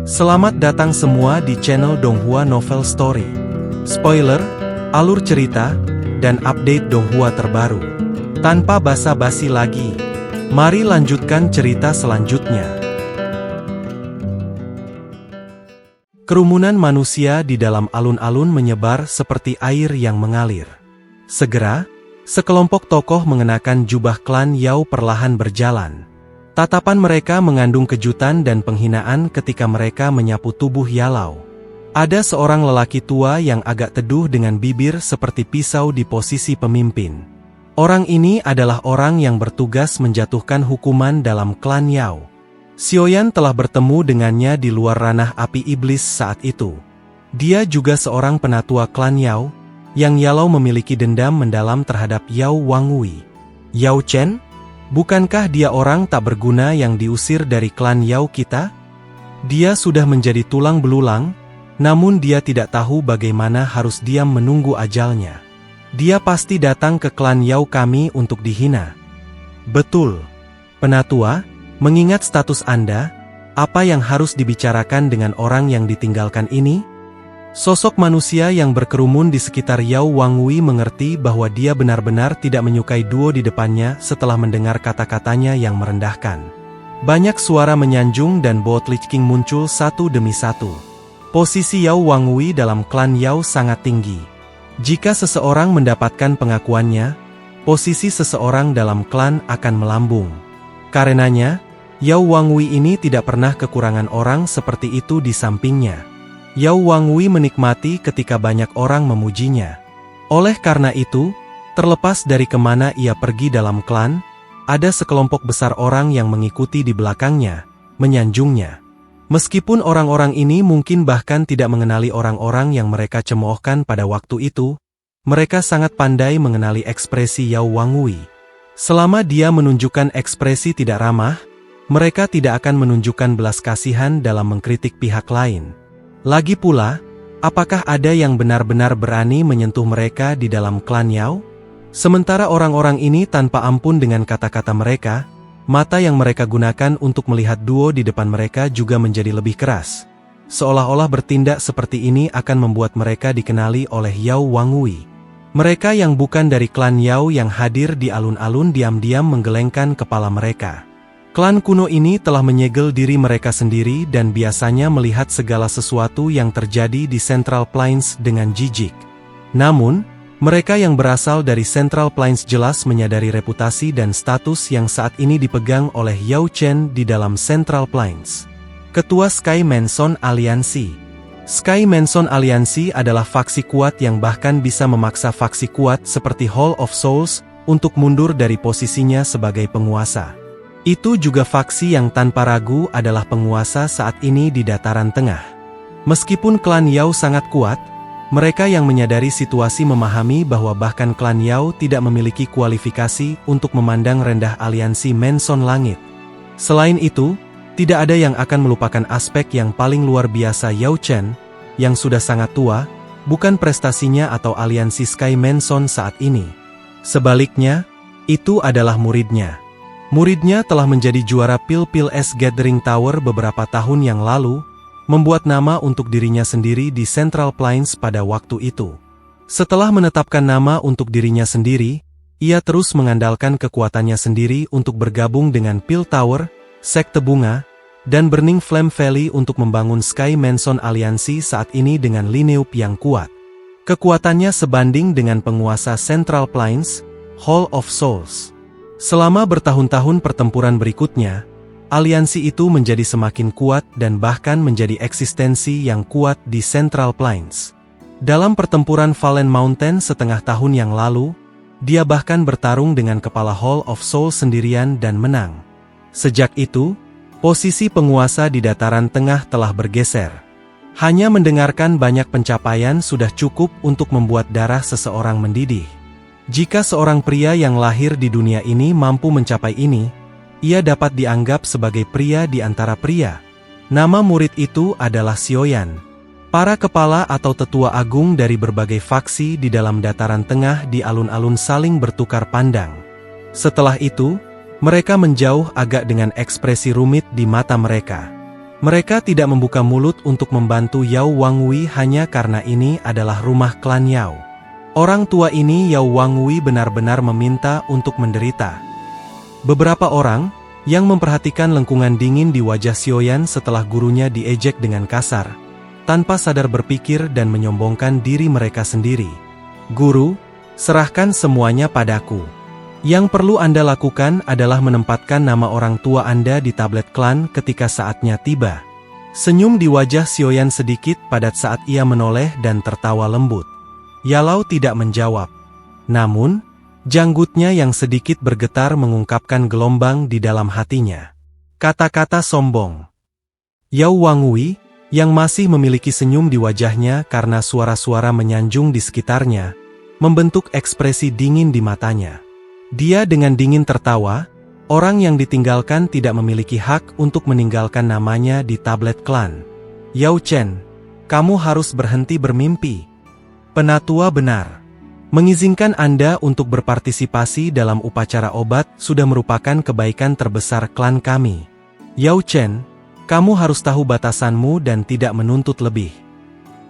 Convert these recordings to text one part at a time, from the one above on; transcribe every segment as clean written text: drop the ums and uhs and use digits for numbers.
Selamat datang semua di channel Donghua Novel Story. Spoiler, alur cerita, dan update Donghua terbaru. Tanpa basa-basi lagi, mari lanjutkan cerita selanjutnya. Kerumunan manusia di dalam alun-alun menyebar seperti air yang mengalir. Segera, sekelompok tokoh mengenakan jubah klan Yao perlahan berjalan. Tatapan mereka mengandung kejutan dan penghinaan ketika mereka menyapu tubuh Yalau. Ada seorang lelaki tua yang agak teduh dengan bibir seperti pisau di posisi pemimpin. Orang ini adalah orang yang bertugas menjatuhkan hukuman dalam klan Yao. Xiaoyan telah bertemu dengannya di luar ranah api iblis saat itu. Dia juga seorang penatua klan Yao, yang Yalau memiliki dendam mendalam terhadap Yao Wangwei. Yao Chen? Bukankah dia orang tak berguna yang diusir dari klan Yao kita? Dia sudah menjadi tulang belulang, namun dia tidak tahu bagaimana harus diam menunggu ajalnya. Dia pasti datang ke klan Yao kami untuk dihina. Betul. Penatua, mengingat status Anda, apa yang harus dibicarakan dengan orang yang ditinggalkan ini? Sosok manusia yang berkerumun di sekitar Yao Wangwei mengerti bahwa dia benar-benar tidak menyukai duo di depannya setelah mendengar kata-katanya yang merendahkan. Banyak suara menyanjung dan bot Lich King muncul satu demi satu. Posisi Yao Wangwei dalam klan Yao sangat tinggi. Jika seseorang mendapatkan pengakuannya, posisi seseorang dalam klan akan melambung. Karenanya, Yao Wangwei ini tidak pernah kekurangan orang seperti itu di sampingnya. Yao Wangwei menikmati ketika banyak orang memujinya. Oleh karena itu, terlepas dari kemana ia pergi dalam klan, ada sekelompok besar orang yang mengikuti di belakangnya, menyanjungnya. Meskipun orang-orang ini mungkin bahkan tidak mengenali orang-orang yang mereka cemoohkan pada waktu itu, mereka sangat pandai mengenali ekspresi Yao Wangwei. Selama dia menunjukkan ekspresi tidak ramah, mereka tidak akan menunjukkan belas kasihan dalam mengkritik pihak lain. Lagi pula, apakah ada yang benar-benar berani menyentuh mereka di dalam klan Yao? Sementara orang-orang ini tanpa ampun dengan kata-kata mereka, mata yang mereka gunakan untuk melihat duo di depan mereka juga menjadi lebih keras. Seolah-olah bertindak seperti ini akan membuat mereka dikenali oleh Yao Wangwei. Mereka yang bukan dari klan Yao yang hadir di alun-alun diam-diam menggelengkan kepala mereka. Klan kuno ini telah menyegel diri mereka sendiri dan biasanya melihat segala sesuatu yang terjadi di Central Plains dengan jijik. Namun, mereka yang berasal dari Central Plains jelas menyadari reputasi dan status yang saat ini dipegang oleh Yao Chen di dalam Central Plains. Ketua Sky Mansion Aliansi. Sky Mansion Aliansi adalah faksi kuat yang bahkan bisa memaksa faksi kuat seperti Hall of Souls untuk mundur dari posisinya sebagai penguasa. Itu juga faksi yang tanpa ragu adalah penguasa saat ini di dataran tengah. Meskipun klan Yao sangat kuat, mereka yang menyadari situasi memahami bahwa bahkan klan Yao tidak memiliki kualifikasi untuk memandang rendah aliansi Mansion Langit. Selain itu, tidak ada yang akan melupakan aspek yang paling luar biasa Yao Chen, yang sudah sangat tua, bukan prestasinya atau aliansi Sky Mansion saat ini. Sebaliknya, itu adalah muridnya. Muridnya telah menjadi juara Pil-Pil-S Gathering Tower beberapa tahun yang lalu, membuat nama untuk dirinya sendiri di Central Plains pada waktu itu. Setelah menetapkan nama untuk dirinya sendiri, ia terus mengandalkan kekuatannya sendiri untuk bergabung dengan Pil Tower, Sekte Bunga, dan Burning Flame Valley untuk membangun Sky Mansion Aliansi saat ini dengan lineage yang kuat. Kekuatannya sebanding dengan penguasa Central Plains, Hall of Souls. Selama bertahun-tahun pertempuran berikutnya, aliansi itu menjadi semakin kuat dan bahkan menjadi eksistensi yang kuat di Central Plains. Dalam pertempuran Fallen Mountain setengah tahun yang lalu, dia bahkan bertarung dengan kepala Hall of Souls sendirian dan menang. Sejak itu, posisi penguasa di dataran tengah telah bergeser. Hanya mendengarkan banyak pencapaian sudah cukup untuk membuat darah seseorang mendidih. Jika seorang pria yang lahir di dunia ini mampu mencapai ini, ia dapat dianggap sebagai pria di antara pria. Nama murid itu adalah Xiaoyan. Para kepala atau tetua agung dari berbagai faksi di dalam dataran tengah di alun-alun saling bertukar pandang. Setelah itu, mereka menjauh agak dengan ekspresi rumit di mata mereka. Mereka tidak membuka mulut untuk membantu Yao Wangwei hanya karena ini adalah rumah klan Yao. Orang tua ini Yao Wangwei benar-benar meminta untuk menderita. Beberapa orang yang memperhatikan lengkungan dingin di wajah Xiaoyan setelah gurunya diejek dengan kasar, tanpa sadar berpikir dan menyombongkan diri mereka sendiri. Guru, serahkan semuanya padaku. Yang perlu Anda lakukan adalah menempatkan nama orang tua Anda di tablet klan ketika saatnya tiba. Senyum di wajah Xiaoyan sedikit padat saat ia menoleh dan tertawa lembut. Yalao tidak menjawab. Namun, janggutnya yang sedikit bergetar mengungkapkan gelombang di dalam hatinya. Kata-kata sombong. Yao Wangwei, yang masih memiliki senyum di wajahnya karena suara-suara menyanjung di sekitarnya, membentuk ekspresi dingin di matanya. Dia dengan dingin tertawa, orang yang ditinggalkan tidak memiliki hak untuk meninggalkan namanya di tablet klan. Yao Chen, kamu harus berhenti bermimpi. Penatua benar. Mengizinkan Anda untuk berpartisipasi dalam upacara obat sudah merupakan kebaikan terbesar klan kami. Yao Chen, kamu harus tahu batasanmu dan tidak menuntut lebih.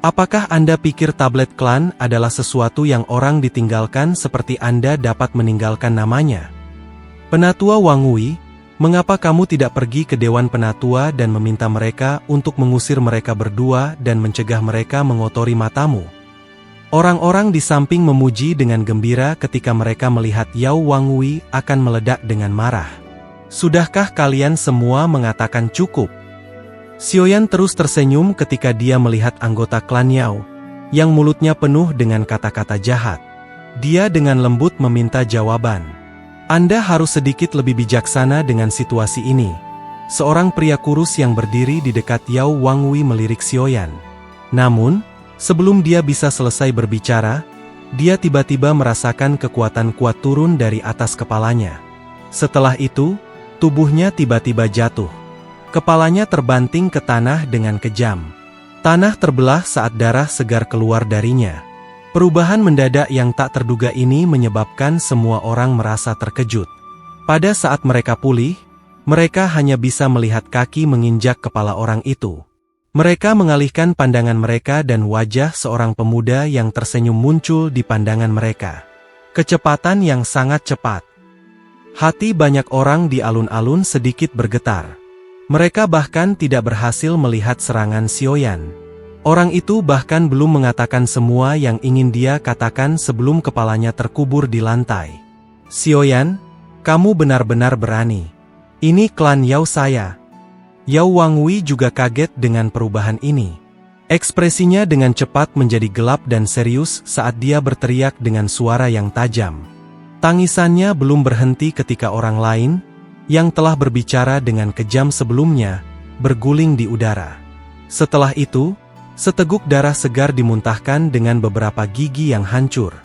Apakah Anda pikir tablet klan adalah sesuatu yang orang ditinggalkan seperti Anda dapat meninggalkan namanya? Penatua Wangwei, mengapa kamu tidak pergi ke Dewan Penatua dan meminta mereka untuk mengusir mereka berdua dan mencegah mereka mengotori matamu? Orang-orang di samping memuji dengan gembira ketika mereka melihat Yao Wangwei akan meledak dengan marah. Sudahkah kalian semua mengatakan cukup? Xiaoyan terus tersenyum ketika dia melihat anggota klan Yao, yang mulutnya penuh dengan kata-kata jahat. Dia dengan lembut meminta jawaban. Anda harus sedikit lebih bijaksana dengan situasi ini. Seorang pria kurus yang berdiri di dekat Yao Wangwei melirik Xiaoyan. Namun, sebelum dia bisa selesai berbicara, dia tiba-tiba merasakan kekuatan kuat turun dari atas kepalanya. Setelah itu, tubuhnya tiba-tiba jatuh. Kepalanya terbanting ke tanah dengan kejam. Tanah terbelah saat darah segar keluar darinya. Perubahan mendadak yang tak terduga ini menyebabkan semua orang merasa terkejut. Pada saat mereka pulih, mereka hanya bisa melihat kaki menginjak kepala orang itu. Mereka mengalihkan pandangan mereka dan wajah seorang pemuda yang tersenyum muncul di pandangan mereka. Kecepatan yang sangat cepat. Hati banyak orang di alun-alun sedikit bergetar. Mereka bahkan tidak berhasil melihat serangan Xiaoyan. Orang itu bahkan belum mengatakan semua yang ingin dia katakan sebelum kepalanya terkubur di lantai. Xiaoyan, kamu benar-benar berani. Ini klan Yao saya. Yao Wangwei juga kaget dengan perubahan ini. Ekspresinya dengan cepat menjadi gelap dan serius saat dia berteriak dengan suara yang tajam. Tangisannya belum berhenti ketika orang lain, yang telah berbicara dengan kejam sebelumnya, berguling di udara. Setelah itu, seteguk darah segar dimuntahkan dengan beberapa gigi yang hancur.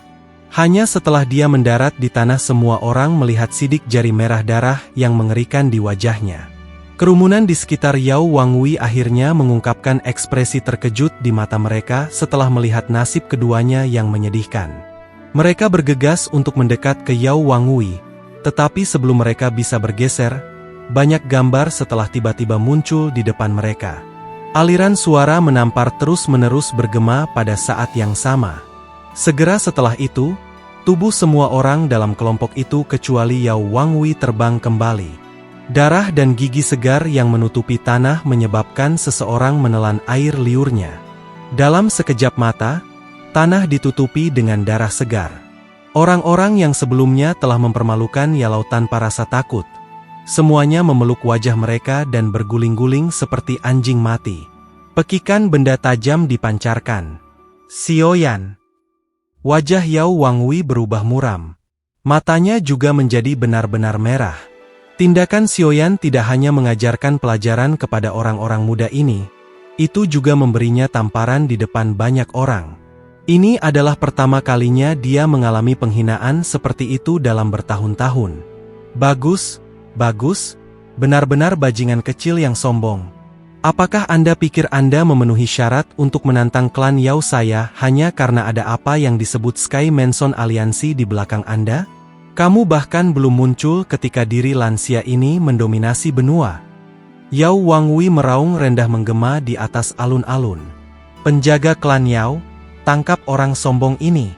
Hanya setelah dia mendarat di tanah semua orang melihat sidik jari merah darah yang mengerikan di wajahnya. Kerumunan di sekitar Yao Wangwei akhirnya mengungkapkan ekspresi terkejut di mata mereka setelah melihat nasib keduanya yang menyedihkan. Mereka bergegas untuk mendekat ke Yao Wangwei, tetapi sebelum mereka bisa bergeser, banyak gambar setelah tiba-tiba muncul di depan mereka. Aliran suara menampar terus-menerus bergema pada saat yang sama. Segera setelah itu, tubuh semua orang dalam kelompok itu kecuali Yao Wangwei terbang kembali. Darah dan gigi segar yang menutupi tanah menyebabkan seseorang menelan air liurnya. Dalam sekejap mata, tanah ditutupi dengan darah segar. Orang-orang yang sebelumnya telah mempermalukan Yalao tanpa rasa takut. Semuanya memeluk wajah mereka dan berguling-guling seperti anjing mati. Pekikan benda tajam dipancarkan. Xiaoyan. Wajah Yao Wangwei berubah muram. Matanya juga menjadi benar-benar merah. Tindakan Xiaoyan tidak hanya mengajarkan pelajaran kepada orang-orang muda ini, itu juga memberinya tamparan di depan banyak orang. Ini adalah pertama kalinya dia mengalami penghinaan seperti itu dalam bertahun-tahun. Bagus, bagus, benar-benar bajingan kecil yang sombong. Apakah Anda pikir Anda memenuhi syarat untuk menantang klan Yao saya hanya karena ada apa yang disebut Sky Mansion Aliansi di belakang Anda? Kamu bahkan belum muncul ketika diri lansia ini mendominasi benua. Yao Wangwei meraung rendah menggema di atas alun-alun. "Penjaga klan Yao, tangkap orang sombong ini."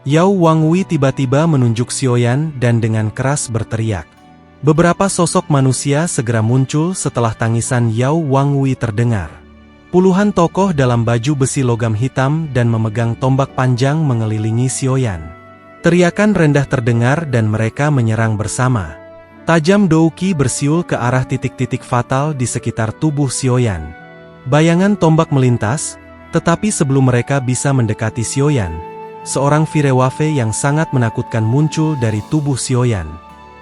Yao Wangwei tiba-tiba menunjuk Xiaoyan dan dengan keras berteriak. Beberapa sosok manusia segera muncul setelah tangisan Yao Wangwei terdengar. Puluhan tokoh dalam baju besi logam hitam dan memegang tombak panjang mengelilingi Xiaoyan. Teriakan rendah terdengar dan mereka menyerang bersama. Tajam douki bersiul ke arah titik-titik fatal di sekitar tubuh Xiaoyan. Bayangan tombak melintas, tetapi sebelum mereka bisa mendekati Xiaoyan, seorang Firewafe yang sangat menakutkan muncul dari tubuh Xiaoyan.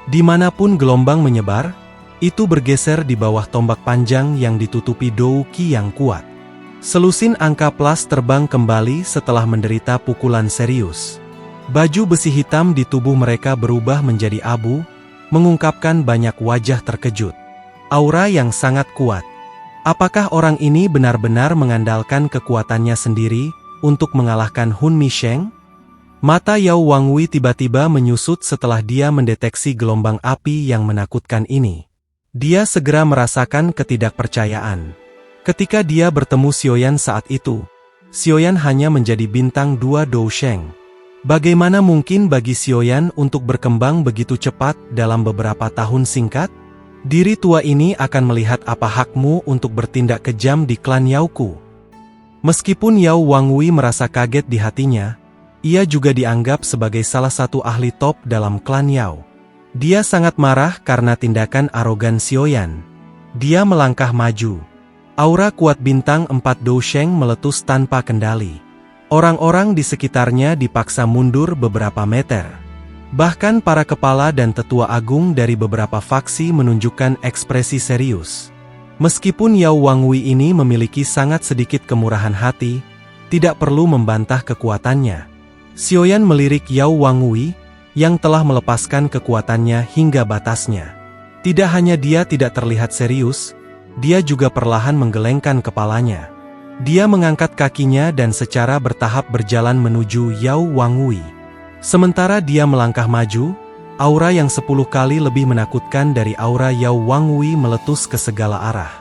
Dimanapun gelombang menyebar, itu bergeser di bawah tombak panjang yang ditutupi douki yang kuat. Selusin angka plus terbang kembali setelah menderita pukulan serius. Baju besi hitam di tubuh mereka berubah menjadi abu, mengungkapkan banyak wajah terkejut. Aura yang sangat kuat. Apakah orang ini benar-benar mengandalkan kekuatannya sendiri untuk mengalahkan Hun Misheng? Mata Yao Wangwei tiba-tiba menyusut setelah dia mendeteksi gelombang api yang menakutkan ini. Dia segera merasakan ketidakpercayaan. Ketika dia bertemu Xiaoyan saat itu, Xiaoyan hanya menjadi bintang 2 Dousheng. Bagaimana mungkin bagi Xiaoyan untuk berkembang begitu cepat dalam beberapa tahun singkat? Diri tua ini akan melihat apa hakmu untuk bertindak kejam di klan Yaoku. Meskipun Yao Wangwei merasa kaget di hatinya, ia juga dianggap sebagai salah satu ahli top dalam klan Yao. Dia sangat marah karena tindakan arogan Xiaoyan. Dia melangkah maju. Aura kuat bintang 4 Dousheng meletus tanpa kendali. Orang-orang di sekitarnya dipaksa mundur beberapa meter. Bahkan para kepala dan tetua agung dari beberapa faksi menunjukkan ekspresi serius. Meskipun Yao Wangwei ini memiliki sangat sedikit kemurahan hati, tidak perlu membantah kekuatannya. Xiaoyan melirik Yao Wangwei, yang telah melepaskan kekuatannya hingga batasnya. Tidak hanya dia tidak terlihat serius, dia juga perlahan menggelengkan kepalanya. Dia mengangkat kakinya dan secara bertahap berjalan menuju Yao Wangwei. Sementara dia melangkah maju, aura yang 10 kali lebih menakutkan dari aura Yao Wangwei meletus ke segala arah.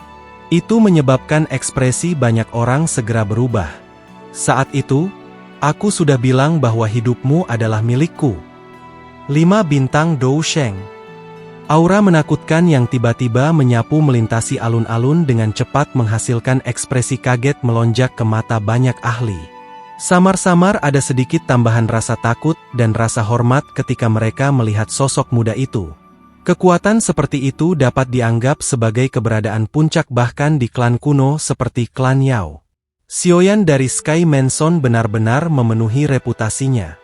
Itu menyebabkan ekspresi banyak orang segera berubah. Saat itu, aku sudah bilang bahwa hidupmu adalah milikku. 5 bintang Dousheng. Aura menakutkan yang tiba-tiba menyapu melintasi alun-alun dengan cepat menghasilkan ekspresi kaget melonjak ke mata banyak ahli. Samar-samar ada sedikit tambahan rasa takut dan rasa hormat ketika mereka melihat sosok muda itu. Kekuatan seperti itu dapat dianggap sebagai keberadaan puncak bahkan di klan kuno seperti klan Yao. Xiaoyan dari Sky Mansion benar-benar memenuhi reputasinya.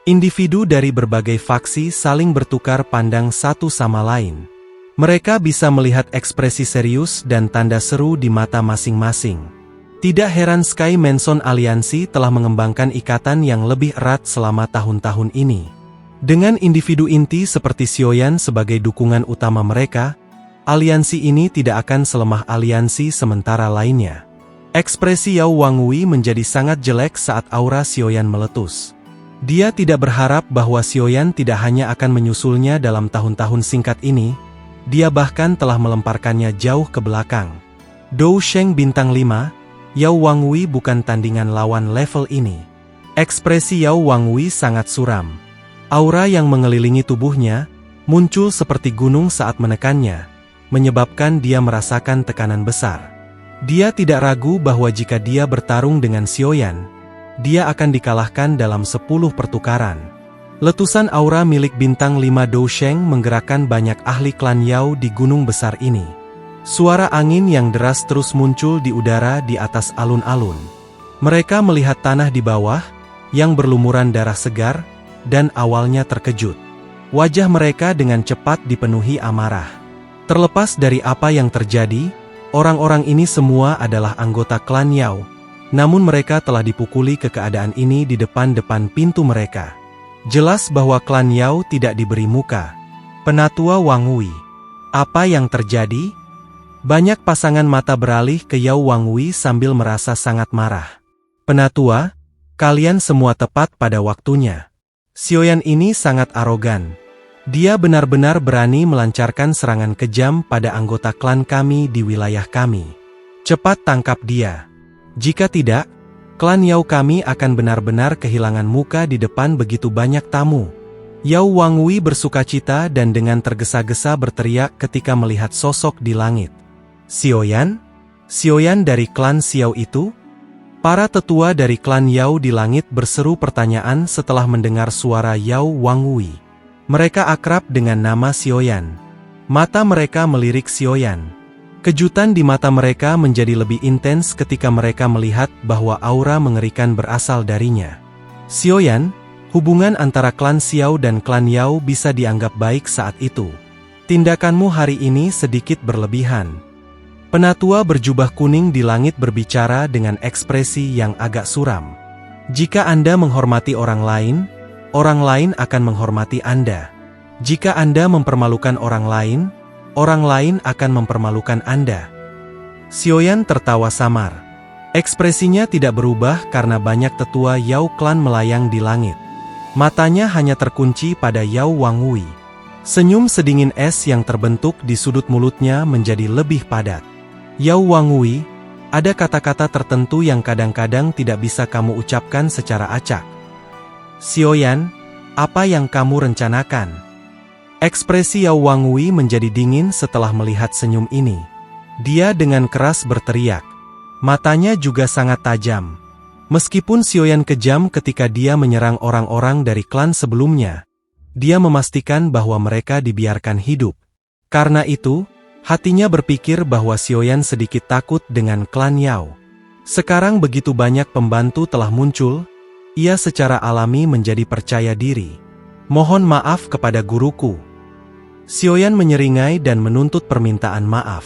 Individu dari berbagai faksi saling bertukar pandang satu sama lain. Mereka bisa melihat ekspresi serius dan tanda seru di mata masing-masing. Tidak heran Sky Mansion Aliansi telah mengembangkan ikatan yang lebih erat selama tahun-tahun ini. Dengan individu inti seperti Xiaoyan sebagai dukungan utama mereka, aliansi ini tidak akan selemah aliansi sementara lainnya. Ekspresi Yao Wangwei menjadi sangat jelek saat aura Xiaoyan meletus. Dia tidak berharap bahwa Xiaoyan tidak hanya akan menyusulnya dalam tahun-tahun singkat ini, dia bahkan telah melemparkannya jauh ke belakang. Dousheng bintang 5, Yao Wangwei bukan tandingan lawan level ini. Ekspresi Yao Wangwei sangat suram. Aura yang mengelilingi tubuhnya muncul seperti gunung saat menekannya, menyebabkan dia merasakan tekanan besar. Dia tidak ragu bahwa jika dia bertarung dengan Xiaoyan, dia akan dikalahkan dalam 10 pertukaran. Letusan aura milik bintang 5 Dousheng menggerakkan banyak ahli klan Yao di gunung besar ini. Suara angin yang deras terus muncul di udara di atas alun-alun. Mereka melihat tanah di bawah, yang berlumuran darah segar, dan awalnya terkejut. Wajah mereka dengan cepat dipenuhi amarah. Terlepas dari apa yang terjadi, orang-orang ini semua adalah anggota klan Yao. Namun mereka telah dipukuli ke keadaan ini di depan-depan pintu mereka. Jelas bahwa klan Yao tidak diberi muka. Penatua Wangwei. Apa yang terjadi? Banyak pasangan mata beralih ke Yao Wangwei sambil merasa sangat marah. Penatua, kalian semua tepat pada waktunya. Xiaoyan ini sangat arogan. Dia benar-benar berani melancarkan serangan kejam pada anggota klan kami di wilayah kami. Cepat tangkap dia. Jika tidak, klan Yao kami akan benar-benar kehilangan muka di depan begitu banyak tamu." Yao Wangwei bersukacita dan dengan tergesa-gesa berteriak ketika melihat sosok di langit. "Xiaoyan? Xiaoyan dari klan Xiao itu?" Para tetua dari klan Yao di langit berseru pertanyaan setelah mendengar suara Yao Wangwei. Mereka akrab dengan nama Xiaoyan. Mata mereka melirik Xiaoyan. Kejutan di mata mereka menjadi lebih intens ketika mereka melihat bahwa aura mengerikan berasal darinya. "Xiaoyan, hubungan antara klan Xiao dan klan Yao bisa dianggap baik saat itu. Tindakanmu hari ini sedikit berlebihan." Penatua berjubah kuning di langit berbicara dengan ekspresi yang agak suram. "Jika Anda menghormati orang lain akan menghormati Anda. Jika Anda mempermalukan orang lain akan mempermalukan Anda." Xiaoyan tertawa samar. Ekspresinya tidak berubah karena banyak tetua Yao klan melayang di langit. Matanya hanya terkunci pada Yao Wangwei. Senyum sedingin es yang terbentuk di sudut mulutnya menjadi lebih padat. "Yao Wangwei, ada kata-kata tertentu yang kadang-kadang tidak bisa kamu ucapkan secara acak. Xiaoyan, apa yang kamu rencanakan?" Ekspresi Yao Wangwei menjadi dingin setelah melihat senyum ini. Dia dengan keras berteriak. Matanya juga sangat tajam. Meskipun Xiaoyan kejam ketika dia menyerang orang-orang dari klan sebelumnya, dia memastikan bahwa mereka dibiarkan hidup. Karena itu, hatinya berpikir bahwa Xiaoyan sedikit takut dengan klan Yao. Sekarang begitu banyak pembantu telah muncul, ia secara alami menjadi percaya diri. "Mohon maaf kepada guruku." Xiaoyan menyeringai dan menuntut permintaan maaf.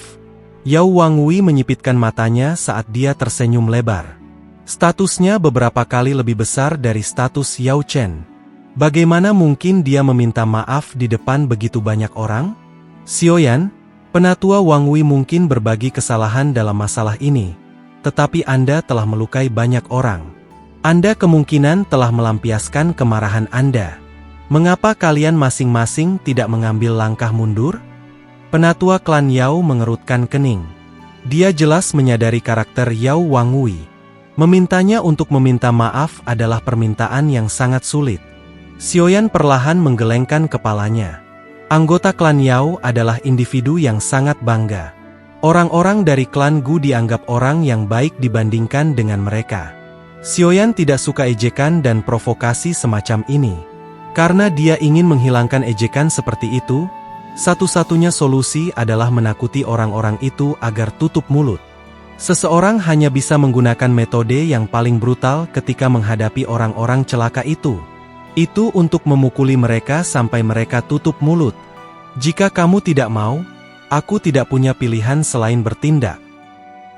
Yao Wangwei menyipitkan matanya saat dia tersenyum lebar. Statusnya beberapa kali lebih besar dari status Yao Chen. Bagaimana mungkin dia meminta maaf di depan begitu banyak orang? "Xiaoyan, penatua Wangwei mungkin berbagi kesalahan dalam masalah ini, tetapi Anda telah melukai banyak orang. Anda kemungkinan telah melampiaskan kemarahan Anda. Mengapa kalian masing-masing tidak mengambil langkah mundur?" Penatua klan Yao mengerutkan kening. Dia jelas menyadari karakter Yao Wangwei. Memintanya untuk meminta maaf adalah permintaan yang sangat sulit. Xiaoyan perlahan menggelengkan kepalanya. Anggota klan Yao adalah individu yang sangat bangga. Orang-orang dari klan Gu dianggap orang yang baik dibandingkan dengan mereka. Xiaoyan tidak suka ejekan dan provokasi semacam ini. Karena dia ingin menghilangkan ejekan seperti itu, satu-satunya solusi adalah menakuti orang-orang itu agar tutup mulut. Seseorang hanya bisa menggunakan metode yang paling brutal ketika menghadapi orang-orang celaka itu. Itu untuk memukuli mereka sampai mereka tutup mulut. "Jika kamu tidak mau, aku tidak punya pilihan selain bertindak."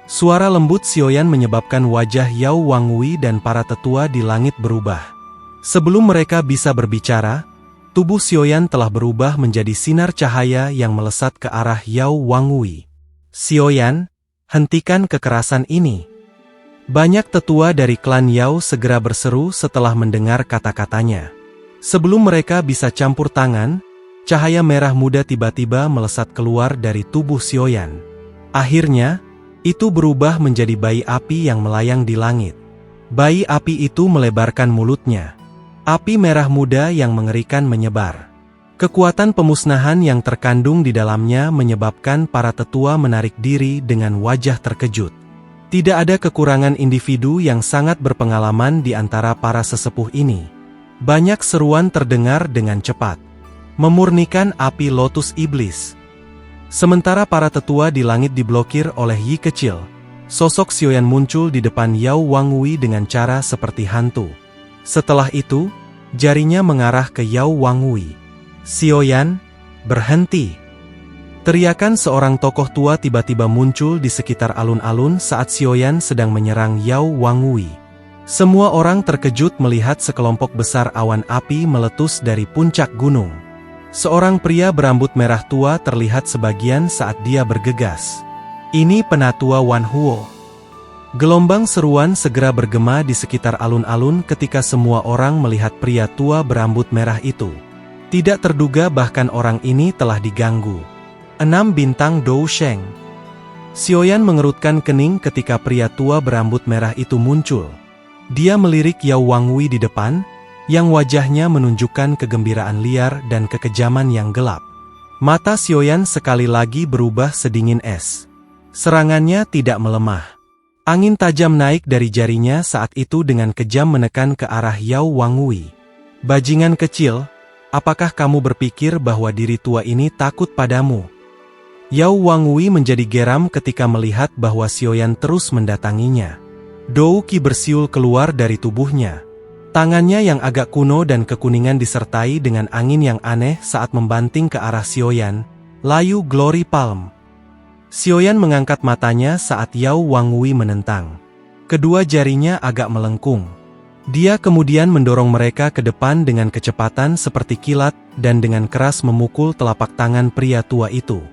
Suara lembut Xiaoyan menyebabkan wajah Yao Wangwei dan para tetua di langit berubah. Sebelum mereka bisa berbicara, tubuh Xiaoyan telah berubah menjadi sinar cahaya yang melesat ke arah Yao Wangwei. "Xiaoyan, hentikan kekerasan ini." Banyak tetua dari klan Yao segera berseru setelah mendengar kata-katanya. Sebelum mereka bisa campur tangan, cahaya merah muda tiba-tiba melesat keluar dari tubuh Xiaoyan. Akhirnya, itu berubah menjadi bayi api yang melayang di langit. Bayi api itu melebarkan mulutnya. Api merah muda yang mengerikan menyebar. Kekuatan pemusnahan yang terkandung di dalamnya menyebabkan para tetua menarik diri dengan wajah terkejut. Tidak ada kekurangan individu yang sangat berpengalaman di antara para sesepuh ini. Banyak seruan terdengar dengan cepat. "Memurnikan api lotus iblis." Sementara para tetua di langit diblokir oleh Yi kecil, sosok Xiaoyan muncul di depan Yao Wangwei dengan cara seperti hantu. Setelah itu, jarinya mengarah ke Yao Wangwei. "Xiaoyan, berhenti!" Teriakan seorang tokoh tua tiba-tiba muncul di sekitar alun-alun saat Xiaoyan sedang menyerang Yao Wangwei. Semua orang terkejut melihat sekelompok besar awan api meletus dari puncak gunung. Seorang pria berambut merah tua terlihat sebagian saat dia bergegas. Ini penatua Wan Huo. Gelombang seruan segera bergema di sekitar alun-alun ketika semua orang melihat pria tua berambut merah itu. Tidak terduga bahkan orang ini telah diganggu. 6 bintang Dou Sheng. Xiaoyan mengerutkan kening ketika pria tua berambut merah itu muncul. Dia melirik Yao Wangwei di depan, yang wajahnya menunjukkan kegembiraan liar dan kekejaman yang gelap. Mata Xiaoyan sekali lagi berubah sedingin es. Serangannya tidak melemah. Angin tajam naik dari jarinya saat itu dengan kejam menekan ke arah Yao Wangwei. Bajingan kecil, apakah kamu berpikir bahwa diri tua ini takut padamu? Yao Wangwei menjadi geram ketika melihat bahwa Xiaoyan terus mendatanginya. Dou Qi bersiul keluar dari tubuhnya. Tangannya yang agak kuno dan kekuningan disertai dengan angin yang aneh saat membanting ke arah Xiaoyan, layu Glory Palm. Xiaoyan mengangkat matanya saat Yao Wangwei menentang. Kedua jarinya agak melengkung. Dia kemudian mendorong mereka ke depan dengan kecepatan seperti kilat dan dengan keras memukul telapak tangan pria tua itu.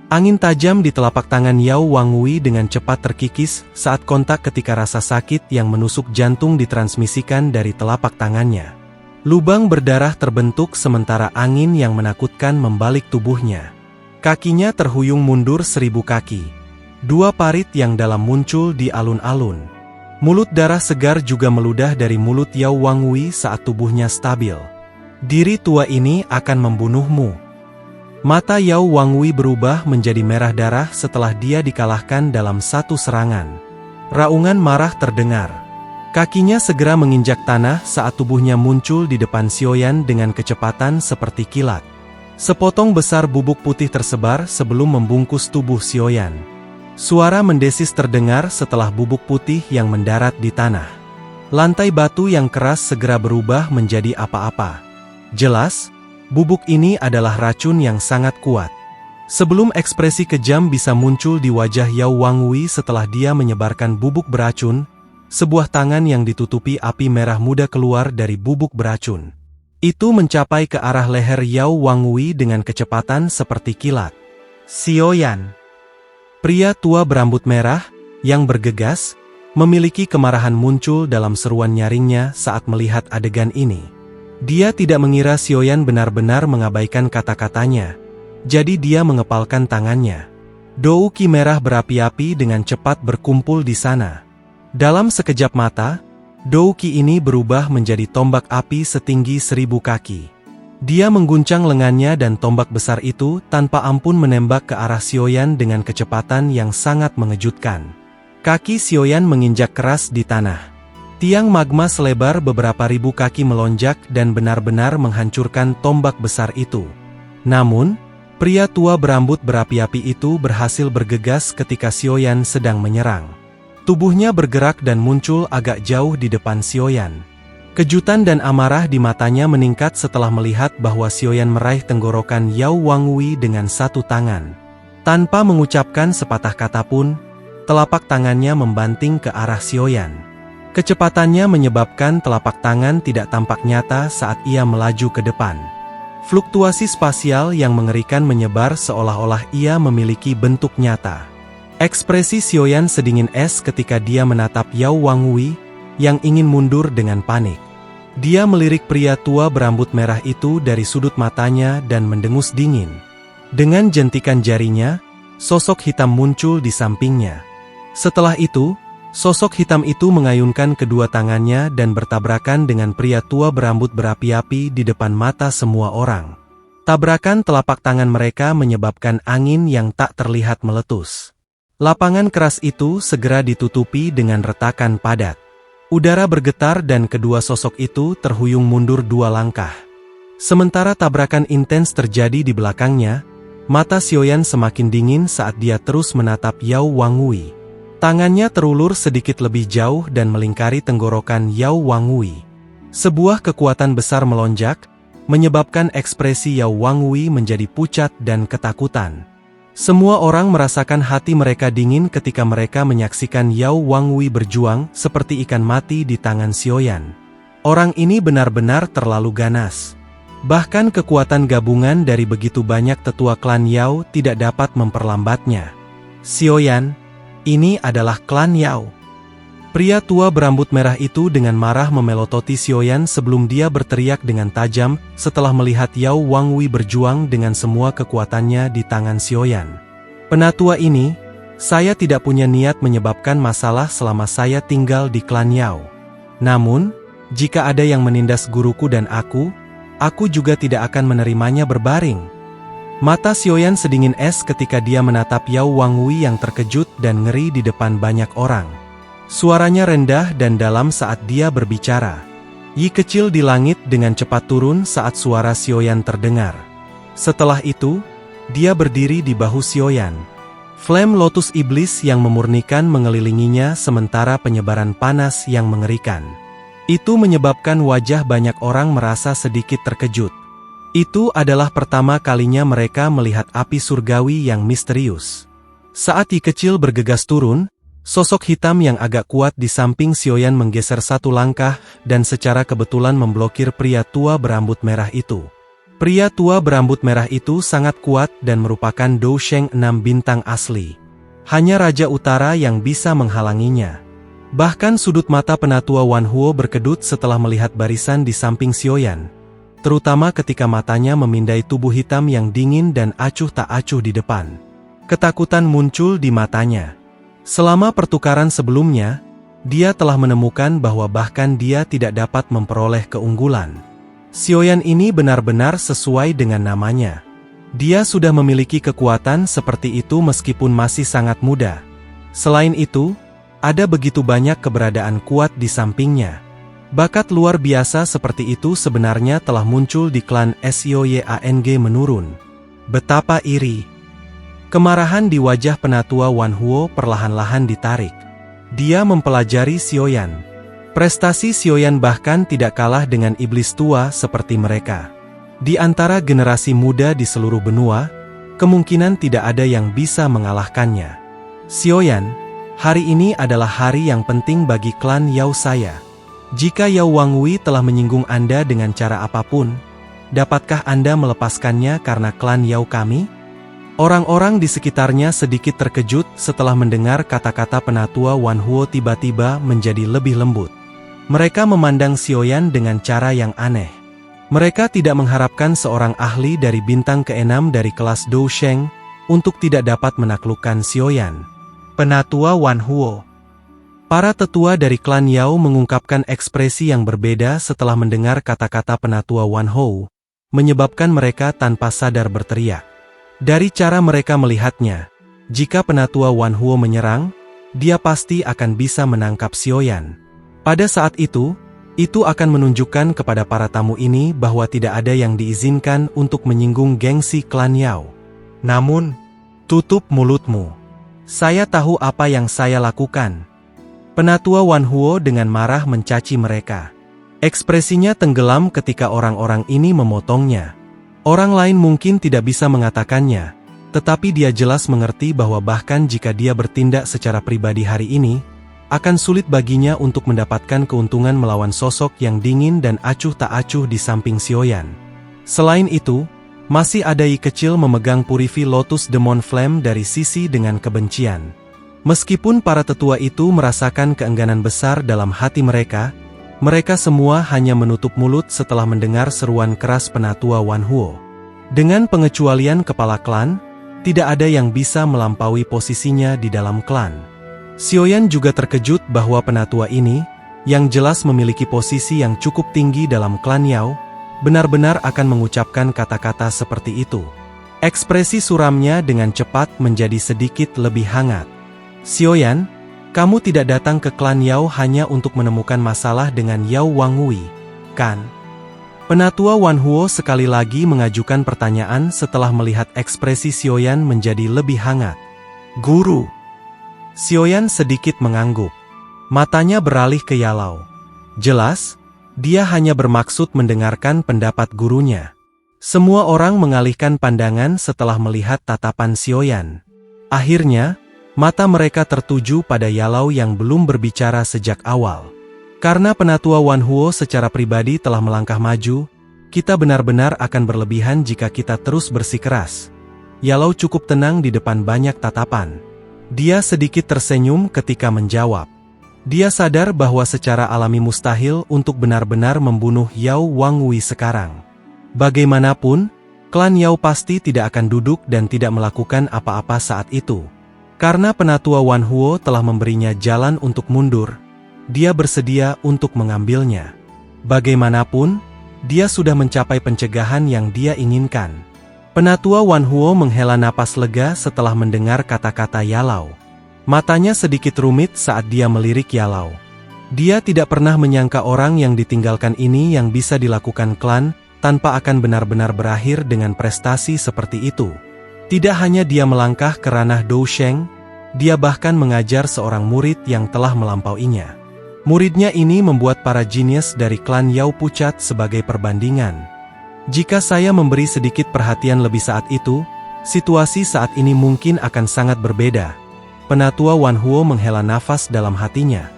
Angin tajam di telapak tangan Yao Wangwei dengan cepat terkikis saat kontak ketika rasa sakit yang menusuk jantung ditransmisikan dari telapak tangannya. Lubang berdarah terbentuk sementara angin yang menakutkan membalik tubuhnya. Kakinya terhuyung mundur 1000 kaki. 2 parit yang dalam muncul di alun-alun. Mulut darah segar juga meludah dari mulut Yao Wangwei saat tubuhnya stabil. Diri tua ini akan membunuhmu. Mata Yao Wangwei berubah menjadi merah darah setelah dia dikalahkan dalam satu serangan. Raungan marah terdengar. Kakinya segera menginjak tanah saat tubuhnya muncul di depan Xiaoyan dengan kecepatan seperti kilat. Sepotong besar bubuk putih tersebar sebelum membungkus tubuh Xiaoyan. Suara mendesis terdengar setelah bubuk putih yang mendarat di tanah. Lantai batu yang keras segera berubah menjadi apa-apa. Jelas, bubuk ini adalah racun yang sangat kuat. Sebelum ekspresi kejam bisa muncul di wajah Yao Wangwei setelah dia menyebarkan bubuk beracun, sebuah tangan yang ditutupi api merah muda keluar dari bubuk beracun. Itu mencapai ke arah leher Yao Wangwei dengan kecepatan seperti kilat. Xiaoyan. Pria tua berambut merah, yang bergegas, memiliki kemarahan muncul dalam seruan nyaringnya saat melihat adegan ini. Dia tidak mengira Xiaoyan benar-benar mengabaikan kata-katanya, jadi dia mengepalkan tangannya. Dou Qi merah berapi-api dengan cepat berkumpul di sana. Dalam sekejap mata, Dou Qi ini berubah menjadi tombak api setinggi 1000 kaki. Dia mengguncang lengannya dan tombak besar itu tanpa ampun menembak ke arah Xiaoyan dengan kecepatan yang sangat mengejutkan. Kaki Xiaoyan menginjak keras di tanah. Tiang magma selebar beberapa ribu kaki melonjak dan benar-benar menghancurkan tombak besar itu. Namun, pria tua berambut berapi-api itu berhasil bergegas ketika Xiaoyan sedang menyerang. Tubuhnya bergerak dan muncul agak jauh di depan Xiaoyan. Kejutan dan amarah di matanya meningkat setelah melihat bahwa Xiaoyan meraih tenggorokan Yao Wangwei dengan satu tangan. Tanpa mengucapkan sepatah kata pun, telapak tangannya membanting ke arah Xiaoyan. Kecepatannya menyebabkan telapak tangan tidak tampak nyata saat ia melaju ke depan. Fluktuasi spasial yang mengerikan menyebar seolah-olah ia memiliki bentuk nyata. Ekspresi Xiaoyan sedingin es ketika dia menatap Yao Wangwei, yang ingin mundur dengan panik. Dia melirik pria tua berambut merah itu dari sudut matanya dan mendengus dingin. Dengan jentikan jarinya, sosok hitam muncul di sampingnya. Setelah itu, sosok hitam itu mengayunkan kedua tangannya dan bertabrakan dengan pria tua berambut berapi-api di depan mata semua orang. Tabrakan telapak tangan mereka menyebabkan angin yang tak terlihat meletus. Lapangan keras itu segera ditutupi dengan retakan padat. Udara bergetar dan kedua sosok itu terhuyung mundur 2 langkah. Sementara tabrakan intens terjadi di belakangnya, mata Xiaoyan semakin dingin saat dia terus menatap Yao Wangwei. Tangannya terulur sedikit lebih jauh dan melingkari tenggorokan Yao Wangwei. Sebuah kekuatan besar melonjak, menyebabkan ekspresi Yao Wangwei menjadi pucat dan ketakutan. Semua orang merasakan hati mereka dingin ketika mereka menyaksikan Yao Wangwei berjuang seperti ikan mati di tangan Xiaoyan. Orang ini benar-benar terlalu ganas. Bahkan kekuatan gabungan dari begitu banyak tetua klan Yao tidak dapat memperlambatnya. Xiaoyan, ini adalah klan Yao. Pria tua berambut merah itu dengan marah memelototi Xiaoyan sebelum dia berteriak dengan tajam setelah melihat Yao Wangwei berjuang dengan semua kekuatannya di tangan Xiaoyan. Penatua ini, saya tidak punya niat menyebabkan masalah selama saya tinggal di klan Yao. Namun, jika ada yang menindas guruku dan aku juga tidak akan menerimanya berbaring. Mata Xiaoyan sedingin es ketika dia menatap Yao Wangwei yang terkejut dan ngeri di depan banyak orang. Suaranya rendah dan dalam saat dia berbicara. Yi kecil di langit dengan cepat turun saat suara Xiaoyan terdengar. Setelah itu, dia berdiri di bahu Xiaoyan. Flame lotus iblis yang memurnikan mengelilinginya sementara penyebaran panas yang mengerikan. Itu menyebabkan wajah banyak orang merasa sedikit terkejut. Itu adalah pertama kalinya mereka melihat api surgawi yang misterius. Saat Yi kecil bergegas turun, sosok hitam yang agak kuat di samping Xiaoyan menggeser satu langkah dan secara kebetulan memblokir pria tua berambut merah itu. Pria tua berambut merah itu sangat kuat dan merupakan Dou Sheng 6 bintang asli. Hanya Raja Utara yang bisa menghalanginya. Bahkan sudut mata penatua Wan Huo berkedut setelah melihat barisan di samping Xiaoyan. Terutama ketika matanya memindai tubuh hitam yang dingin dan acuh tak acuh di depan. Ketakutan muncul di matanya. Selama pertukaran sebelumnya, dia telah menemukan bahwa bahkan dia tidak dapat memperoleh keunggulan. Xiaoyan ini benar-benar sesuai dengan namanya. Dia sudah memiliki kekuatan seperti itu meskipun masih sangat muda. Selain itu, ada begitu banyak keberadaan kuat di sampingnya. Bakat luar biasa seperti itu sebenarnya telah muncul di klan Sioyang menurun. Betapa iri. Kemarahan di wajah penatua Wan Huo perlahan-lahan ditarik. Dia mempelajari Xiaoyan. Prestasi Xiaoyan bahkan tidak kalah dengan iblis tua seperti mereka. Di antara generasi muda di seluruh benua, kemungkinan tidak ada yang bisa mengalahkannya. Xiaoyan, hari ini adalah hari yang penting bagi klan Yao saya. Jika Yao Wangwei telah menyinggung Anda dengan cara apapun, dapatkah Anda melepaskannya karena klan Yao kami? Orang-orang di sekitarnya sedikit terkejut setelah mendengar kata-kata penatua Wan Huo tiba-tiba menjadi lebih lembut. Mereka memandang Xiaoyan dengan cara yang aneh. Mereka tidak mengharapkan seorang ahli dari bintang ke-6 dari kelas Dou Sheng untuk tidak dapat menaklukkan Xiaoyan. Penatua Wan Huo. Para tetua dari klan Yao mengungkapkan ekspresi yang berbeda setelah mendengar kata-kata penatua Wan Huo, menyebabkan mereka tanpa sadar berteriak. Dari cara mereka melihatnya, jika penatua Wan Huo menyerang, dia pasti akan bisa menangkap Xiaoyan. Pada saat itu akan menunjukkan kepada para tamu ini bahwa tidak ada yang diizinkan untuk menyinggung gengsi klan Yao. Namun, tutup mulutmu. Saya tahu apa yang saya lakukan. Penatua Wan Huo dengan marah mencaci mereka. Ekspresinya tenggelam ketika orang-orang ini memotongnya. Orang lain mungkin tidak bisa mengatakannya, tetapi dia jelas mengerti bahwa bahkan jika dia bertindak secara pribadi hari ini, akan sulit baginya untuk mendapatkan keuntungan melawan sosok yang dingin dan acuh tak acuh di samping Xiaoyan. Selain itu, masih ada Yi kecil memegang Purifi Lotus Demon Flame dari sisi dengan kebencian. Meskipun para tetua itu merasakan keengganan besar dalam hati mereka, mereka semua hanya menutup mulut setelah mendengar seruan keras penatua Wan Huo. Dengan pengecualian kepala klan, tidak ada yang bisa melampaui posisinya di dalam klan. Xiaoyan juga terkejut bahwa penatua ini, yang jelas memiliki posisi yang cukup tinggi dalam klan Yao, benar-benar akan mengucapkan kata-kata seperti itu. Ekspresi suramnya dengan cepat menjadi sedikit lebih hangat. Xiaoyan, kamu tidak datang ke klan Yao hanya untuk menemukan masalah dengan Yao Wangwei, kan? Penatua Wan Huo sekali lagi mengajukan pertanyaan setelah melihat ekspresi Xiaoyan menjadi lebih hangat. Guru. Xiaoyan sedikit mengangguk. Matanya beralih ke Yalao. Jelas, dia hanya bermaksud mendengarkan pendapat gurunya. Semua orang mengalihkan pandangan setelah melihat tatapan Xiaoyan. Akhirnya, mata mereka tertuju pada Yalao yang belum berbicara sejak awal. Karena penatua Wan Huo secara pribadi telah melangkah maju, kita benar-benar akan berlebihan jika kita terus bersikeras. Yalao cukup tenang di depan banyak tatapan. Dia sedikit tersenyum ketika menjawab. Dia sadar bahwa secara alami mustahil untuk benar-benar membunuh Yao Wangwei sekarang. Bagaimanapun, klan Yao pasti tidak akan duduk dan tidak melakukan apa-apa saat itu. Karena penatua Wan Huo telah memberinya jalan untuk mundur, dia bersedia untuk mengambilnya. Bagaimanapun, dia sudah mencapai pencegahan yang dia inginkan. Penatua Wan Huo menghela napas lega setelah mendengar kata-kata Yalau. Matanya sedikit rumit saat dia melirik Yalau. Dia tidak pernah menyangka orang yang ditinggalkan ini yang bisa dilakukan klan tanpa akan benar-benar berakhir dengan prestasi seperti itu. Tidak hanya dia melangkah ke ranah Dousheng, dia bahkan mengajar seorang murid yang telah melampauinya. Muridnya ini membuat para jenius dari klan Yao pucat sebagai perbandingan. Jika saya memberi sedikit perhatian lebih saat itu, situasi saat ini mungkin akan sangat berbeda. Penatua Wan Huo menghela nafas dalam hatinya.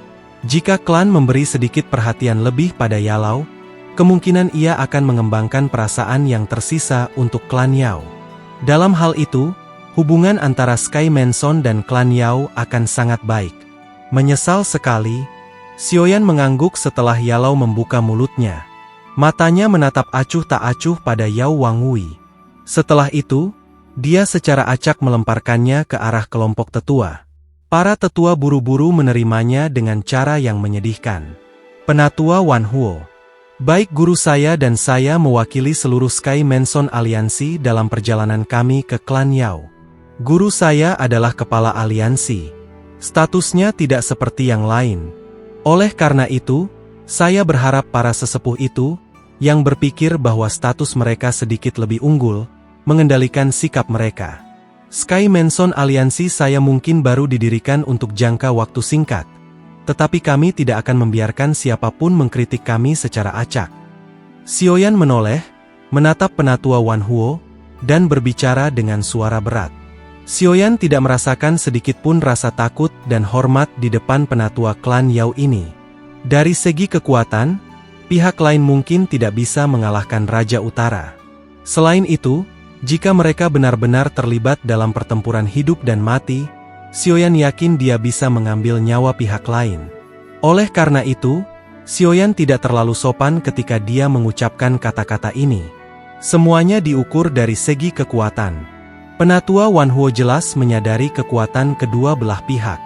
Jika klan memberi sedikit perhatian lebih pada Yalau, kemungkinan ia akan mengembangkan perasaan yang tersisa untuk klan Yao. Dalam hal itu, hubungan antara Sky Mansion dan klan Yao akan sangat baik. Menyesal sekali, Xiaoyan mengangguk setelah Yalau membuka mulutnya. Matanya menatap acuh tak acuh pada Yao Wangwei. Setelah itu, dia secara acak melemparkannya ke arah kelompok tetua. Para tetua buru-buru menerimanya dengan cara yang menyedihkan. Penatua Wan Huo. Baik guru saya dan saya mewakili seluruh Sky Mansion Aliansi dalam perjalanan kami ke klan Yao. Guru saya adalah kepala aliansi. Statusnya tidak seperti yang lain. Oleh karena itu, saya berharap para sesepuh itu, yang berpikir bahwa status mereka sedikit lebih unggul, mengendalikan sikap mereka. Sky Mansion Aliansi saya mungkin baru didirikan untuk jangka waktu singkat. Tetapi kami tidak akan membiarkan siapapun mengkritik kami secara acak. Xiaoyan menoleh, menatap penatua Wan Huo, dan berbicara dengan suara berat. Xiaoyan tidak merasakan sedikitpun rasa takut dan hormat di depan penatua klan Yao ini. Dari segi kekuatan, pihak lain mungkin tidak bisa mengalahkan Raja Utara. Selain itu, jika mereka benar-benar terlibat dalam pertempuran hidup dan mati, Xiaoyan yakin dia bisa mengambil nyawa pihak lain. Oleh karena itu, Xiaoyan tidak terlalu sopan ketika dia mengucapkan kata-kata ini. Semuanya diukur dari segi kekuatan. Penatua Wan Huo jelas menyadari kekuatan kedua belah pihak.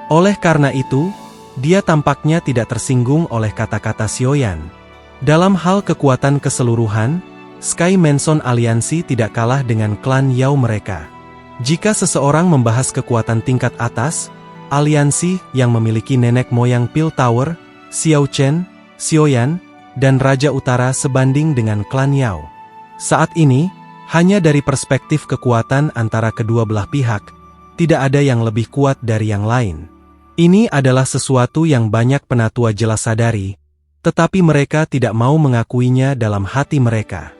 Oleh karena itu, dia tampaknya tidak tersinggung oleh kata-kata Xiaoyan. Dalam hal kekuatan keseluruhan, Sky Mansion Aliansi tidak kalah dengan klan Yao mereka. Jika seseorang membahas kekuatan tingkat atas, aliansi yang memiliki nenek moyang Pil Tower, Xiao Chen, Xiaoyan, dan Raja Utara sebanding dengan klan Yao. Saat ini, hanya dari perspektif kekuatan antara kedua belah pihak, tidak ada yang lebih kuat dari yang lain. Ini adalah sesuatu yang banyak penatua jelas sadari, tetapi mereka tidak mau mengakuinya dalam hati mereka.